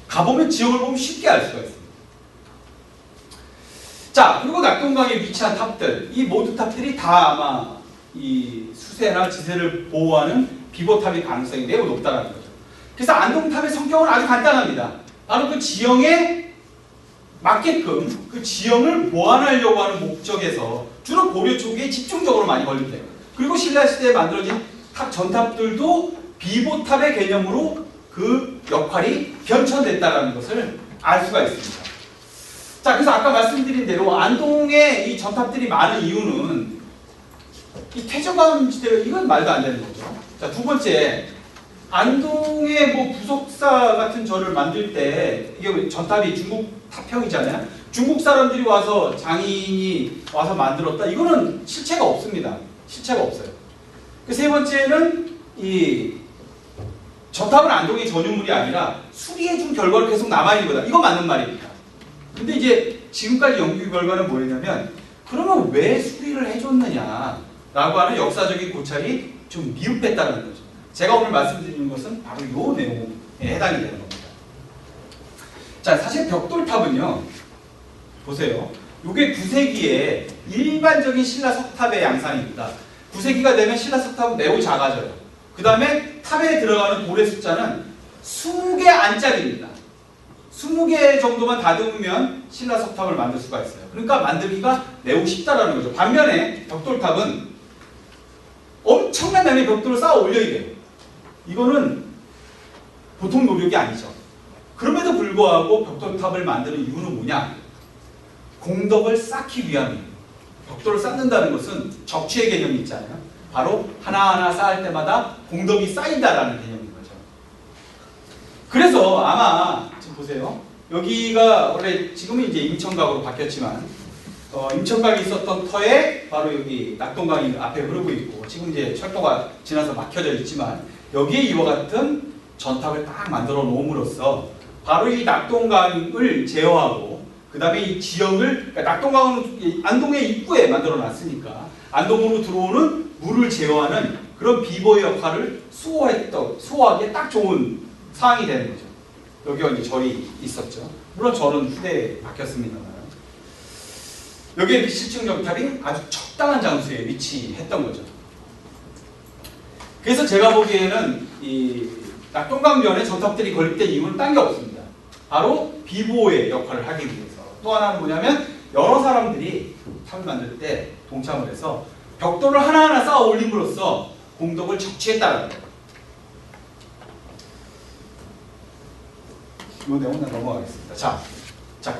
가보면 지역을 보면 쉽게 알 수가 있습니다. 자, 그리고 낙동강에 위치한 탑들, 이 모든 탑들이 다 아마 이 수세나 지세를 보호하는 비보탑의 가능성이 매우 높다는 거죠. 그래서 안동탑의 성격은 아주 간단합니다. 바로 그 지형에 맞게끔 그 지형을 보완하려고 하는 목적에서 주로 고려 초기에 집중적으로 많이 건립돼요. 그리고 신라시대에 만들어진 전탑들도 비보탑의 개념으로 그 역할이 변천됐다는 것을 알 수가 있습니다. 자, 그래서 아까 말씀드린 대로 안동에 이 전탑들이 많은 이유는 이 퇴적암 지대, 이건 말도 안 되는 거죠. 자, 두 번째, 안동에 뭐 부속사 같은 절을 만들 때 이게 전탑이 중국 타평이잖아요. 중국 사람들이 와서 장인이 와서 만들었다. 이거는 실체가 없습니다. 실체가 없어요. 그 세 번째는 이 전탑은 안동의 전유물이 아니라 수리해준 결과로 계속 남아있는 거다. 이거 맞는 말입니다. 근데 이제 지금까지 연구 결과는 뭐였냐면 그러면 왜 수리를 해줬느냐 라고 하는 역사적인 고찰이 좀 미흡했다는 거죠. 제가 오늘 말씀드리는 것은 바로 이 내용에 해당이 되는 겁니다. 자, 사실 벽돌탑은요, 보세요. 이게 9세기에 일반적인 신라 석탑의 양상입니다. 9세기가 되면 신라 석탑은 매우 작아져요. 그 다음에 탑에 들어가는 돌의 숫자는 20개 안짝입니다. 20개 정도만 다듬으면 신라 석탑을 만들 수가 있어요. 그러니까 만들기가 매우 쉽다라는 거죠. 반면에 벽돌탑은 엄청난 양의 벽돌을 쌓아 올려야 돼요. 이거는 보통 노력이 아니죠. 그럼에도 불구하고 벽돌탑을 만드는 이유는 뭐냐? 공덕을 쌓기 위함이에요. 벽돌을 쌓는다는 것은 적취의 개념이 있잖아요. 바로 하나하나 쌓을 때마다 공덕이 쌓인다라는 개념인 거죠. 그래서 아마 지금 보세요. 여기가 원래 지금은 이제 임천각으로 바뀌었지만 임천각이 있었던 터에 바로 여기 낙동강이 앞에 흐르고 있고 지금 이제 철도가 지나서 막혀져 있지만 여기에 이와 같은 전탑을 딱 만들어 놓음으로써 바로 이 낙동강을 제어하고 그 다음에 이 지역을, 그러니까 낙동강은 안동의 입구에 만들어 놨으니까 안동으로 들어오는 물을 제어하는 그런 비보의 역할을 수호하기에 딱 좋은 상황이 되는 거죠. 여기가 이제 절이 있었죠. 물론 절은 후대에 바뀌었습니다만 여기에 실층정탑이 아주 적당한 장소에 위치했던 거죠. 그래서 제가 보기에는 이 낙동강변에 전탑들이 건립된 이유는 딴 게 없습니다. 바로 비보의 역할을 하기 위해서. 또 하나는 뭐냐면 여러 사람들이 탑을 만들 때 동참을 해서 벽돌을 하나하나 쌓아 올림으로써 공덕을 적취했다는 거예요. 이 내용은 넘어가겠습니다. 자,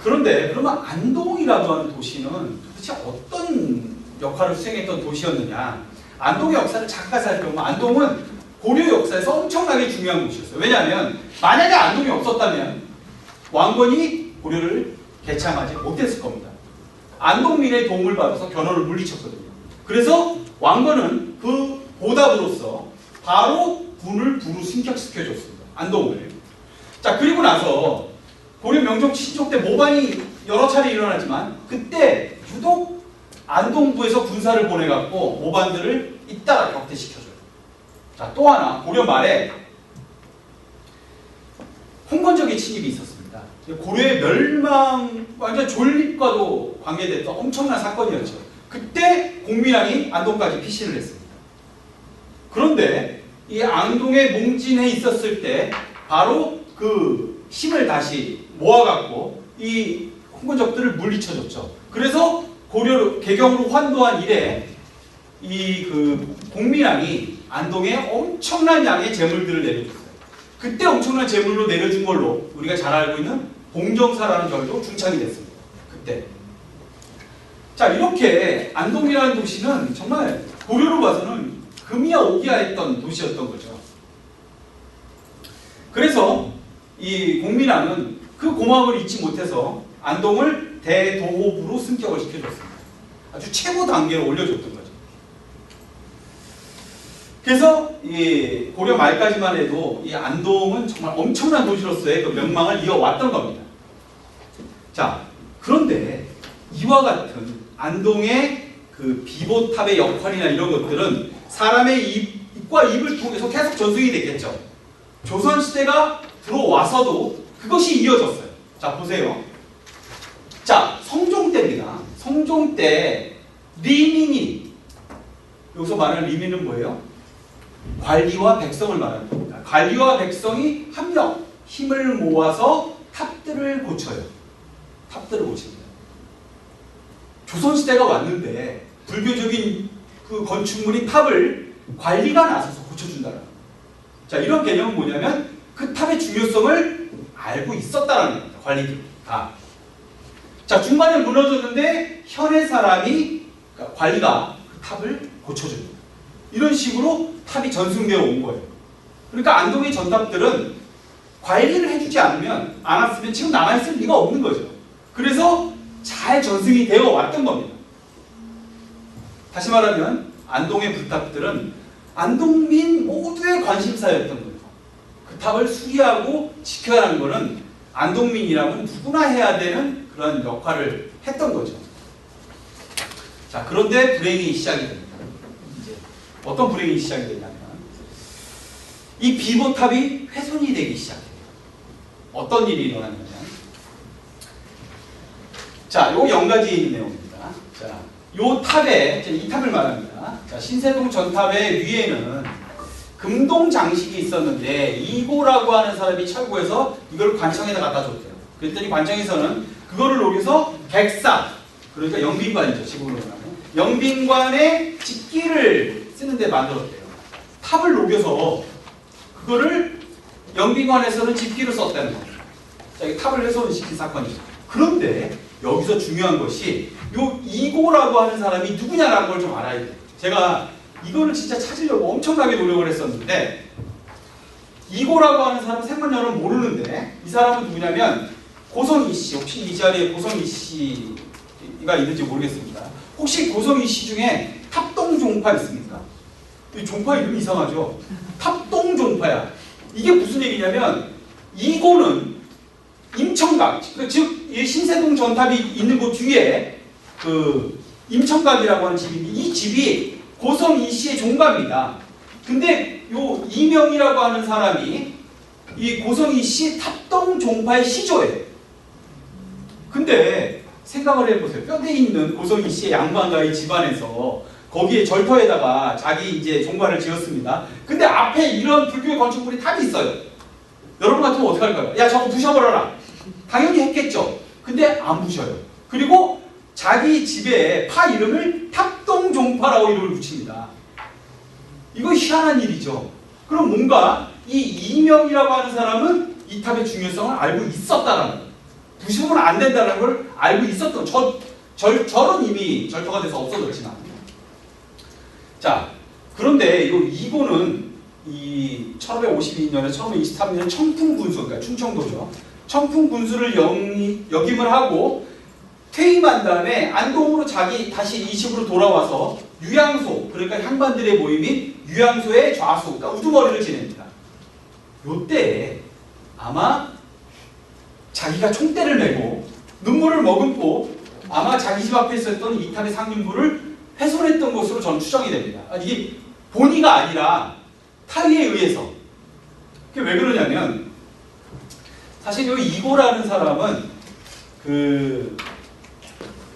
그런데 그러면 안동이라고 하는 도시는 도대체 어떤 역할을 수행했던 도시였느냐? 안동의 역사를 잠깐 살펴보면 안동은 고려 역사에서 엄청나게 중요한 곳이었어요. 왜냐하면 만약에 안동이 없었다면 왕건이 고려를 개창하지 못했을 겁니다. 안동민의 도움을 받아서 견훤을 물리쳤거든요. 그래서 왕건은 그 보답으로서 바로 군을 두루 승격시켜줬습니다. 안동을. 자, 그리고 나서 고려 명종 친족 때 모반이 여러 차례 일어나지만 그때 유독 안동부에서 군사를 보내갖고 모반들을 잇따라 격퇴시켜줘요. 자, 또 하나 고려 말에 홍건적의 침입이 있었습니다. 고려의 멸망, 완전 존립과도 관계됐던 엄청난 사건이었죠. 그때 공민왕이 안동까지 피신을 했습니다. 그런데 이 안동에 몽진해 있었을 때 바로 그 힘을 다시 모아갖고 이 홍건적들을 물리쳐줬죠. 그래서 고려 개경으로 환도한 이래 이 그 공민왕이 안동에 엄청난 양의 재물들을 내려줬어요. 그때 엄청난 재물로 내려준 걸로 우리가 잘 알고 있는 봉정사라는 절도 중창이 됐습니다. 그때. 자, 이렇게 안동이라는 도시는 정말 고려로 봐서는 금이야 오기야 했던 도시였던 거죠. 그래서 이 공민왕은 그 고마움을 잊지 못해서 안동을 대도호부로 승격을 시켜줬습니다. 아주 최고 단계로 올려줬던 거죠. 그래서 이 고려 말까지만 해도 이 안동은 정말 엄청난 도시로서의 그 명망을 이어왔던 겁니다. 자, 그런데 이와 같은 안동의 그 비보탑의 역할이나 이런 것들은 사람의 입과 입을 통해서 계속 전승이 됐겠죠. 조선시대가 들어와서도 그것이 이어졌어요. 자, 보세요. 자, 성종 때입니다. 성종 때 리민이, 여기서 말하는 리민은 뭐예요? 관리와 백성을 말하는 겁니다. 관리와 백성이 합력, 힘을 모아서 탑들을 고쳐요. 탑들을 고칩니다. 조선시대가 왔는데 불교적인 그 건축물인 탑을 관리가 나서서 고쳐준다는 겁니다. 자, 이런 개념은 뭐냐면 그 탑의 중요성을 알고 있었다는 겁니다. 관리들이 다. 자, 중간에 무너졌는데 현의 사람이, 그러니까 관리가 그 탑을 고쳐줍니다. 이런 식으로 탑이 전승되어 온 거예요. 그러니까 안동의 전탑들은 관리를 해주지 않았으면 지금 남아있을 리가 없는 거죠. 그래서 잘 전승이 되어 왔던 겁니다. 다시 말하면 안동의 불탑들은 안동민 모두의 관심사였던 거예요. 그 탑을 수리하고 지켜야 하는 것은 안동민이라면 누구나 해야 되는 그런 역할을 했던 거죠. 자, 그런데 불행이 시작이 됩니다. 이제 어떤 불행이 시작이 되냐면 이 비보탑이 훼손이 되기 시작해요. 어떤 일이 일어나냐면, 자, 요 영가지에 있는 내용입니다. 자, 요 탑에, 이 탑을 말합니다. 자, 신세동 전탑의 위에는 금동 장식이 있었는데 이고라고 하는 사람이 철거해서 이걸 관청에다 갖다 줬대요. 그랬더니 관청에서는 그거를 녹여서 객사, 그러니까 영빈관이죠, 지금으로 말하면 영빈관의 집기를 쓰는데 만들었대요. 탑을 녹여서 그거를 영빈관에서는 집기를 썼다는 거예요. 자, 이 탑을 훼손시킨 사건이죠. 그런데 여기서 중요한 것이 요 이고라고 하는 사람이 누구냐라는 걸 좀 알아야 돼요. 제가 이거를 진짜 찾으려고 엄청나게 노력을 했었는데 이고라고 하는 사람 생전혀는 모르는데 이 사람은 누구냐면 고성희 씨, 혹시 이 자리에 고성희 씨가 있는지 모르겠습니다. 혹시 고성희 씨 중에 탑동종파 있습니까? 이 종파 이름이 이상하죠? 탑동종파야. 이게 무슨 얘기냐면 이고는 임청각, 즉 신세동 전탑이 있는 곳 뒤에 그 임청각이라고 하는 집인데 이 집이 고성희 씨의 종가입니다. 근데 요 이명이라고 하는 사람이 이 고성희 씨 탑동종파의 시조예요. 근데 생각을 해보세요. 뼈대 있는 고성희 씨의 양반가의 집안에서 거기에 절터에다가 자기 이제 종가를 지었습니다. 근데 앞에 이런 불교의 건축물이 탑이 있어요. 여러분 같으면 어떻게 할까요? 야, 저거 부셔버려라. 당연히 했겠죠. 근데 안 부셔요. 그리고 자기 집에 파 이름을 탑동종파라고 이름을 붙입니다. 이거 희한한 일이죠. 그럼 뭔가 이 이명이라고 하는 사람은 이 탑의 중요성을 알고 있었다라는 거예요. 부시면 안 된다는 걸 알고 있었던, 절은 이미 절터가 돼서 없어졌지만. 자, 그런데 이거는 이 1552년에 1523년 청풍군수, 그러니까 충청도죠. 청풍군수를 역임을 하고 퇴임한 다음에 안동으로 자기 다시 이 집으로 돌아와서 유양소, 그러니까 향반들의 모임인 유양소의 좌수, 그러니까 우두머리를 지냅니다. 요때 아마 자기가 총대를 메고 눈물을 머금고 아마 자기 집 앞에 있었던 이탑의 상륜부를 훼손했던 것으로 저는 추정이 됩니다. 이게 본의가 아니라 타의에 의해서. 그게 왜 그러냐면 사실 이 이고라는 사람은 그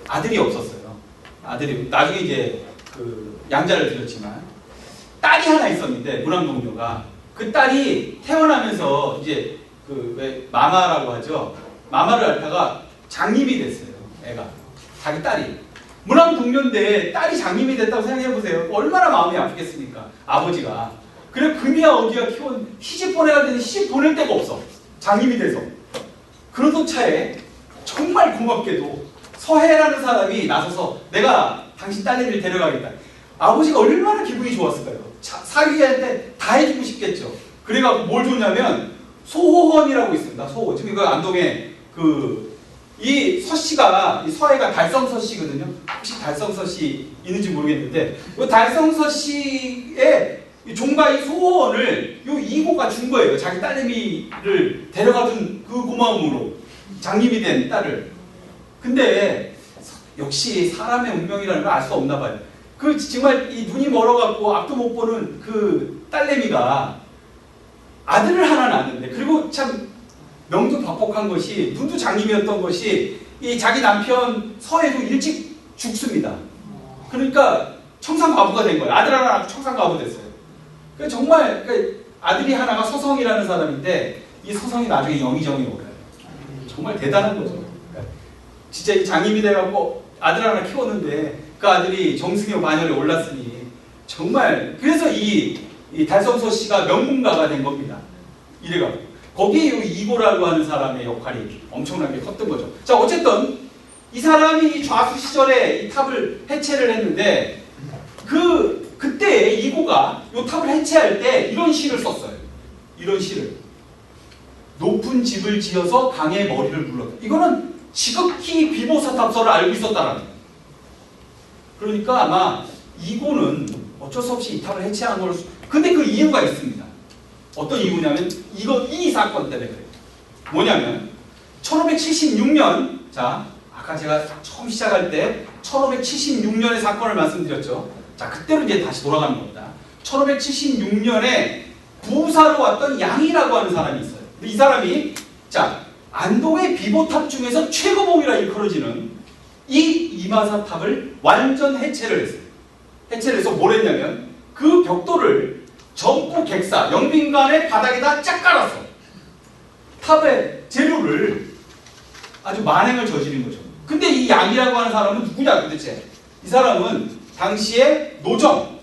아들이 없었어요. 아들이 나중에 이제 그 양자를 드렸지만 딸이 하나 있었는데 문왕동료가 그 딸이 태어나면서 이제 그 왜 마마라고 하죠. 마마를 앓다가 장님이 됐어요. 애가 자기 딸이 문왕동료인데 딸이 장님이 됐다고 생각해 보세요. 얼마나 마음이 아프겠습니까? 아버지가. 그래 금이야 어디야 키운 시집 보내야 되는데 시집 보낼 데가 없어. 장님이 돼서. 그러던 차에 정말 고맙게도 서해라는 사람이 나서서 내가 당신 딸내미를 데려가겠다. 아버지가 얼마나 기분이 좋았을까요? 사위한테 다 해주고 싶겠죠. 그래가지고 뭘 줬냐면 소호원이라고 있습니다. 소호. 지금 이거 안동에 이 서씨가 이 서해가 달성서씨거든요. 혹시 달성서씨 있는지 모르겠는데 이 달성서씨의 종가 이 소호원을 요 이고가 준 거예요. 자기 딸내미를 데려가준 그 고마움으로 장님이 된 딸을. 근데 역시 사람의 운명이라는 걸 알 수 없나 봐요. 그 정말 이 눈이 멀어갖고 앞도 못 보는 그 딸내미가 아들을 하나 낳았는데, 그리고 참 명도박복한 것이 눈도 장님이었던 것이 이 자기 남편 서해도 일찍 죽습니다. 그러니까 청산과부가 된 거예요. 아들 하나 낳고 청산과부 됐어요. 그러니까 정말 아들이 하나가 서성이라는 사람인데 이 서성이 나중에 영의정이 오가요. 정말 대단한 거죠. 진짜 이 장님이 돼갖고 아들 하나 키웠는데 그 아들이 정승효 반열에 올랐으니 정말 그래서 이 달성서 씨가 명문가가 된 겁니다. 이래갖고 거기에 이고라고 하는 사람의 역할이 엄청나게 컸던 거죠. 자 어쨌든 이 사람이 좌수 시절에 이 탑을 해체를 했는데 그때 이고가 이 탑을 해체할 때 이런 시를 썼어요. 이런 시를 높은 집을 지어서 강의 머리를 물렀다. 이거는 지극히 비보사탑서를 알고 있었다라는 거예요. 그러니까 아마 이고는 어쩔 수 없이 이 탑을 해체한 걸 근데 그 이유가 있습니다. 어떤 이유냐면 이 사건 때문에 그래요. 뭐냐면 1576년 자 아까 제가 처음 시작할 때 1576년의 사건을 말씀드렸죠. 자 그때로 이제 다시 돌아가는 겁니다. 1576년에 부사로 왔던 양이라고 하는 사람이 있어요. 이 사람이 자 안동의 비보탑 중에서 최고봉이라 일컬어지는 이 이마사탑을 완전 해체를 했어요. 해체를 해서 뭘 했냐면 그 벽돌을 전부 객사, 영빈관의 바닥에다 쫙 깔았어. 탑의 재료를 아주 만행을 저지른 거죠. 근데 이 양이라고 하는 사람은 누구냐 도대체? 이 사람은 당시에 노정,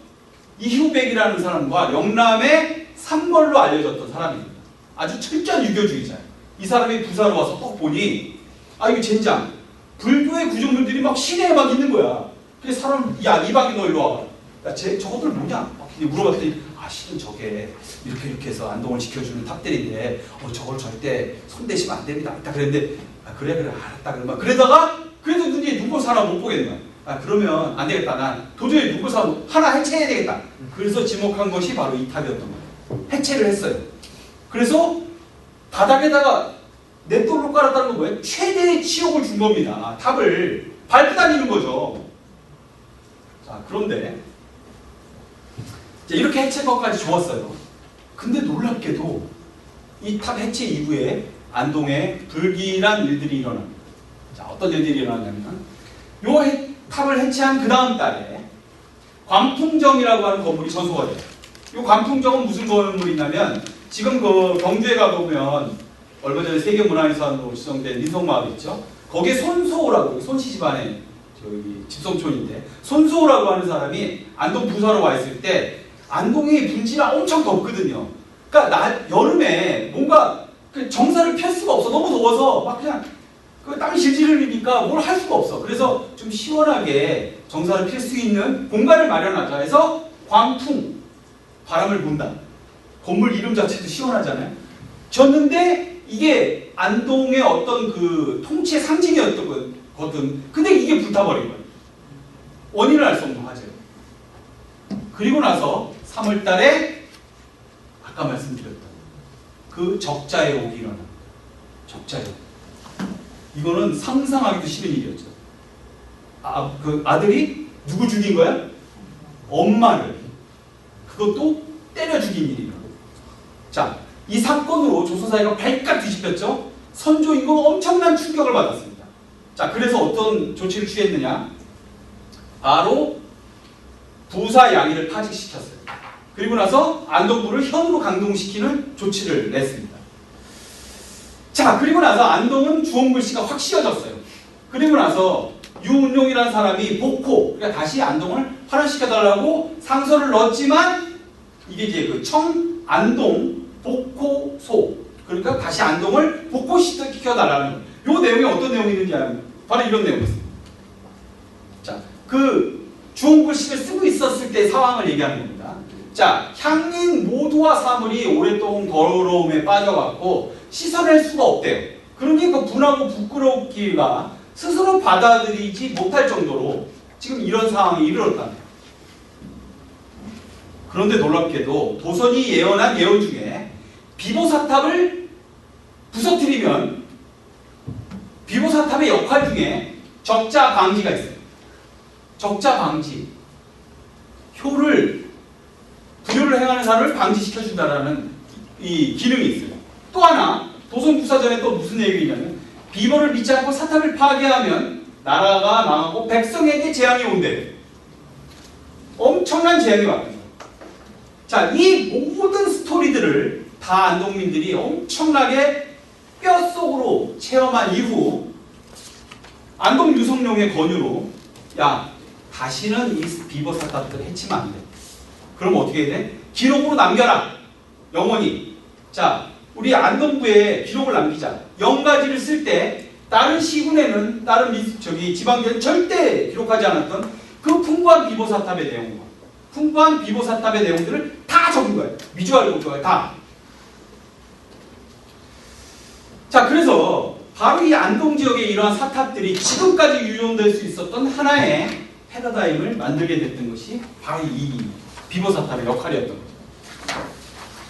이휴백이라는 사람과 영남의 삼벌로 알려졌던 사람입니다. 아주 철저한 유교주의자예요. 이 사람이 부사로 와서 딱 보니 이거 젠장 불교의 구조물들이 막 시내에 막 있는 거야. 그래서 사람 야 이방인 너 일로 와봐. 야 저것들 뭐냐? 물어봤더니 실은 저게 이렇게 해서 안동을 지켜주는 탑들인데 저걸 절대 손대시면 안 됩니다. 딱 그랬는데 그래 알았다 그러면 그러다가 그래도 누구 사람 못 보겠는 거야. 그러면 안 되겠다. 난 도저히 누구 사람 하나 해체해야 되겠다. 그래서 지목한 것이 바로 이 탑이었던 거예요. 해체를 했어요. 그래서 바닥에다가 넷돌로 깔았다는 건 뭐예요? 최대의 치욕을 준 겁니다. 탑을 밟고 다니는 거죠. 자 그런데 이렇게 해체법까지 좋았어요. 근데 놀랍게도 이 탑 해체 이후에 안동에 불길한 일들이 일어납니다. 자, 어떤 일들이 일어났냐면 요 탑을 해체한 그 다음 달에 광풍정이라고 하는 건물이 전소가 돼요. 이 광풍정은 무슨 건물이냐면 지금 그 경주에 가보면 얼마 전에 세계문화유산으로 지정된 민속마을 있죠. 거기에 손소호라고 손씨 집안의 저기 집성촌인데 손소호라고 하는 사람이 안동 부사로 와 있을 때 안동이 분지가 엄청 덥거든요. 그러니까 여름에 뭔가 정사를 펼 수가 없어. 너무 더워서 막 그냥 땀이 질질 흘리니까 뭘 할 수가 없어. 그래서 좀 시원하게 정사를 펼 수 있는 공간을 마련하자 해서 광풍, 바람을 분다. 건물 이름 자체도 시원하잖아요. 졌는데 이게 안동의 어떤 그 통치의 상징이었던 거든. 근데 이게 불타버린 거예요. 원인을 알 수 없는 화재예요. 그리고 나서 3월 달에 아까 말씀드렸던 그 적자의 옥이 일어납니다. 적자의 옥. 이거는 상상하기도 싫은 일이었죠. 그 아들이 누구 죽인 거야? 엄마를. 그것도 때려 죽인 일이에요. 자, 이 사건으로 조선사회가 발칵 뒤집혔죠. 선조 임금은 엄청난 충격을 받았습니다. 자, 그래서 어떤 조치를 취했느냐? 바로 부사 양의를 파직시켰어요. 그리고 나서 안동부를 현으로 강동시키는 조치를 냈습니다. 자, 그리고 나서 안동은 주홍글씨가 확 씌워졌어요. 그리고 나서 유운용이라는 사람이 복호, 그러니까 다시 안동을 활용시켜달라고 상서를 넣었지만 이게 이제 그 안동 복호소, 그러니까 다시 안동을 복호시켜달라는 요 내용이 어떤 내용이 있는지 알면 바로 이런 내용이었습니다. 자, 그 주홍글씨를 쓰고 있었을 때 상황을 얘기하는 겁니다. 자, 향인 모두와 사물이 오랫동안 더러움에 빠져갖고 씻어낼 수가 없대요. 그러니 그 분하고 부끄럽기가 스스로 받아들이지 못할 정도로 지금 이런 상황이 이르렀다네요. 그런데 놀랍게도 도선이 예언한 예언 중에 비보사탑을 부서뜨리면 비보사탑의 역할 중에 적자 방지가 있어요. 적자 방지. 부효를 행하는 사람을 방지시켜준다라는 이 기능이 있어요. 또 하나, 도선구사전에 또 무슨 얘기냐면 비보를 믿지 않고 사탑을 파괴하면 나라가 망하고 백성에게 재앙이 온대. 엄청난 재앙이 왔다. 자, 이 모든 스토리들을 다 안동민들이 엄청나게 뼛속으로 체험한 이후 안동 유성룡의 권유로 야, 다시는 이 비보 사탑들 해치면 안 돼. 그럼 어떻게 해야 돼? 기록으로 남겨라. 영원히. 자, 우리 안동부에 기록을 남기자. 영가지를 쓸 때 다른 시군에는 다른 지방대는 절대 기록하지 않았던 그 풍부한 비보사탑의 내용과 풍부한 비보사탑의 내용들을 다 적은 거예요. 미주알을 본 거예요. 다. 자, 그래서 바로 이 안동 지역의 이러한 사탑들이 지금까지 유용될 수 있었던 하나의 패러다임을 만들게 됐던 것이 바로 이 비보사탑의 역할이었던 거죠.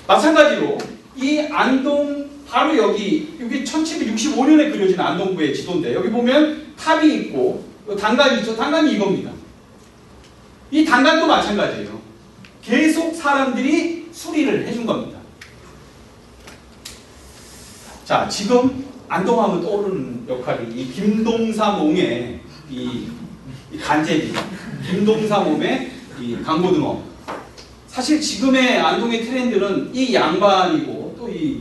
마찬가지로 이 안동 바로 여기 1765년에 그려진 안동부의 지도인데 여기 보면 탑이 있고 단간이 있죠. 단간이 이겁니다. 이 단간도 마찬가지예요. 계속 사람들이 수리를 해준 겁니다. 자, 지금 안동하면 떠오르는 역할이 이 김동사몽의 이 간제비, 김동사몽의 이 강고등어. 사실 지금의 안동의 트렌드는 이 양반이고 또 이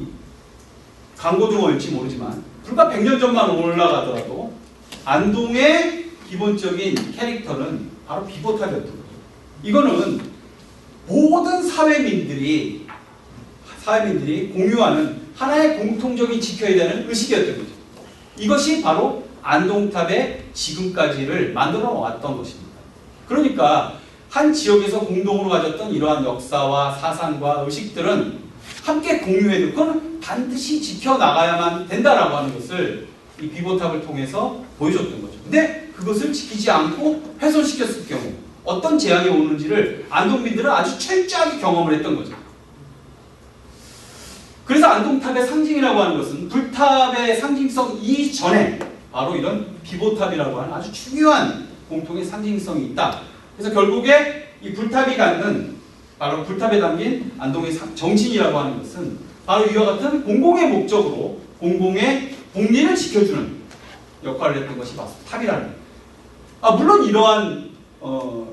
강고등어일지 모르지만 불과 100년 전만 올라가더라도 안동의 기본적인 캐릭터는 바로 비보탑이었던 거죠. 이거는 모든 사회민들이 공유하는 하나의 공통적인 지켜야 되는 의식이었던 거죠. 이것이 바로 안동탑의 지금까지를 만들어 왔던 것입니다. 그러니까 한 지역에서 공동으로 가졌던 이러한 역사와 사상과 의식들은 함께 공유해도 그건 반드시 지켜나가야만 된다라고 하는 것을 이 비보탑을 통해서 보여줬던 거죠. 근데 그것을 지키지 않고 훼손시켰을 경우 어떤 재앙이 오는지를 안동민들은 아주 철저하게 경험을 했던 거죠. 그래서 안동탑의 상징이라고 하는 것은 불탑의 상징성 이전에 바로 이런 비보탑이라고 하는 아주 중요한 공통의 상징성이 있다. 그래서 결국에 이 불탑이 갖는 바로 불탑에 담긴 안동의 정신이라고 하는 것은 바로 이와 같은 공공의 목적으로 공공의 복리를 지켜주는 역할을 했던 것이 바로 탑이라는 거예요. 물론 이러한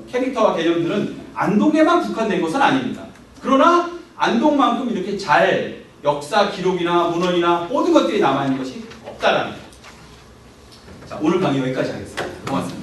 캐릭터와 개념들은 안동에만 국한된 것은 아닙니다. 그러나 안동만큼 이렇게 잘 역사 기록이나 문헌이나 모든 것들이 남아있는 것이 없다라는 거예요. 자, 오늘 강의 여기까지 하겠습니다. 고맙습니다.